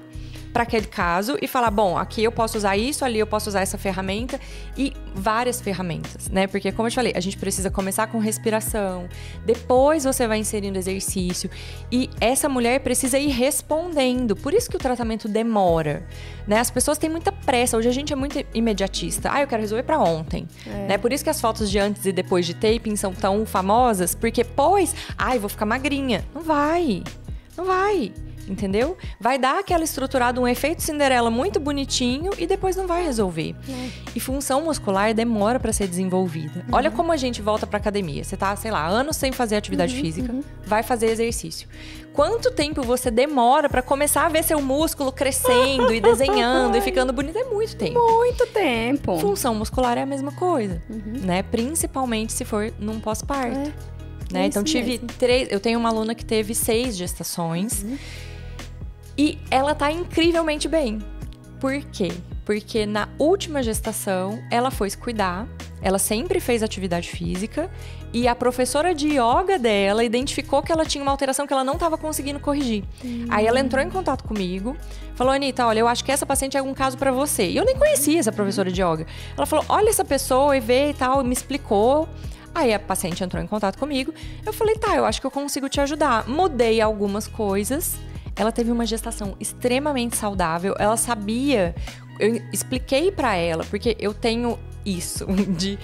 Speaker 2: para aquele caso e falar, bom, aqui eu posso usar isso, ali eu posso usar essa ferramenta e várias ferramentas, né? Porque, como eu te falei, a gente precisa começar com respiração, depois você vai inserindo exercício e essa mulher precisa ir respondendo. Por isso que o tratamento demora, né? As pessoas têm muita pressa. Hoje a gente é muito imediatista. Eu quero resolver pra ontem, né? Por isso que as fotos de antes e depois de taping são tão famosas, porque depois, vou ficar magrinha. Não vai. Entendeu? Vai dar aquela estruturada, um efeito Cinderela muito bonitinho e depois não vai resolver. E função muscular demora pra ser desenvolvida. Olha como a gente volta pra academia. Você tá, sei lá, anos sem fazer atividade física, vai fazer exercício. Quanto tempo você demora pra começar a ver seu músculo crescendo e desenhando e ficando bonito? É muito tempo.
Speaker 1: Muito tempo.
Speaker 2: Função muscular é a mesma coisa, né? Principalmente se for num pós-parto. Né? Então tive 3. Eu tenho uma aluna que teve 6 gestações. E ela tá incrivelmente bem. Por quê? Porque na última gestação, ela foi se cuidar. Ela sempre fez atividade física. E a professora de yoga dela identificou que ela tinha uma alteração que ela não estava conseguindo corrigir. Aí ela entrou em contato comigo. Falou, Anitta, olha, eu acho que essa paciente é um caso pra você. E eu nem conhecia essa professora de yoga. Ela falou, olha essa pessoa e vê e tal. E me explicou. Aí a paciente entrou em contato comigo. Eu falei, eu acho que eu consigo te ajudar. Mudei algumas coisas. Ela teve uma gestação extremamente saudável. Ela sabia... Eu expliquei pra ela, porque eu tenho isso de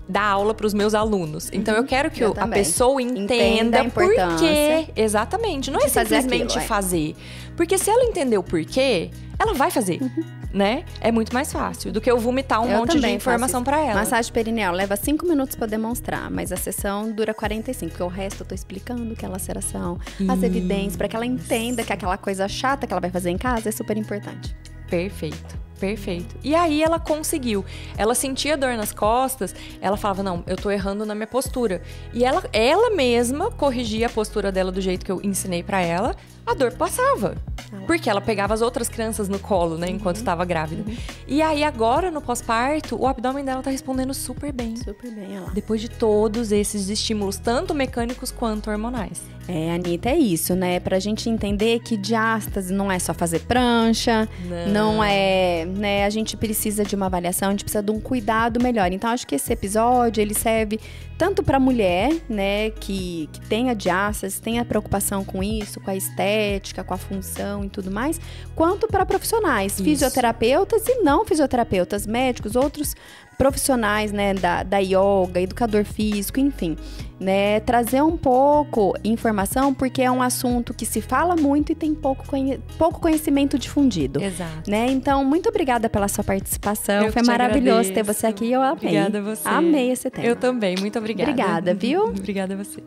Speaker 2: dar aula pros meus alunos. Então, eu quero que a pessoa entenda por quê. Exatamente. Não é simplesmente fazer. Porque se ela entender o porquê, ela vai fazer. Né? É muito mais fácil do que eu vomitar um monte de informação pra ela.
Speaker 1: Massagem perineal leva 5 minutos pra demonstrar, mas a sessão dura 45, porque o resto eu tô explicando que é laceração, as evidências, pra que ela entenda que aquela coisa chata que ela vai fazer em casa é super importante.
Speaker 2: Perfeito. E aí ela conseguiu. Ela sentia dor nas costas, ela falava, não, eu tô errando na minha postura. E ela mesma corrigia a postura dela do jeito que eu ensinei pra ela, a dor passava. Porque ela pegava as outras crianças no colo, né, enquanto estava grávida. E aí agora, no pós-parto, o abdômen dela tá respondendo super bem.
Speaker 1: Super bem, olha lá.
Speaker 2: Depois de todos esses estímulos, tanto mecânicos quanto hormonais.
Speaker 1: Anitta, é isso, né? Pra gente entender que diástase não é só fazer prancha, não é, né? A gente precisa de uma avaliação, a gente precisa de um cuidado melhor. Então, acho que esse episódio, ele serve tanto pra mulher, né, que tenha diástase, tenha preocupação com isso, com a estética, com a função e tudo mais, quanto para profissionais, fisioterapeutas e não fisioterapeutas, médicos, outros profissionais, né, da yoga, educador físico, enfim, né, trazer um pouco informação, porque é um assunto que se fala muito e tem pouco conhecimento difundido.
Speaker 2: Exato.
Speaker 1: Né? Então, muito obrigada pela sua participação, foi maravilhoso ter você aqui, eu amei.
Speaker 2: Obrigada a você.
Speaker 1: Amei esse tema.
Speaker 2: Eu também, muito obrigada.
Speaker 1: Obrigada, viu?
Speaker 2: Obrigada a você.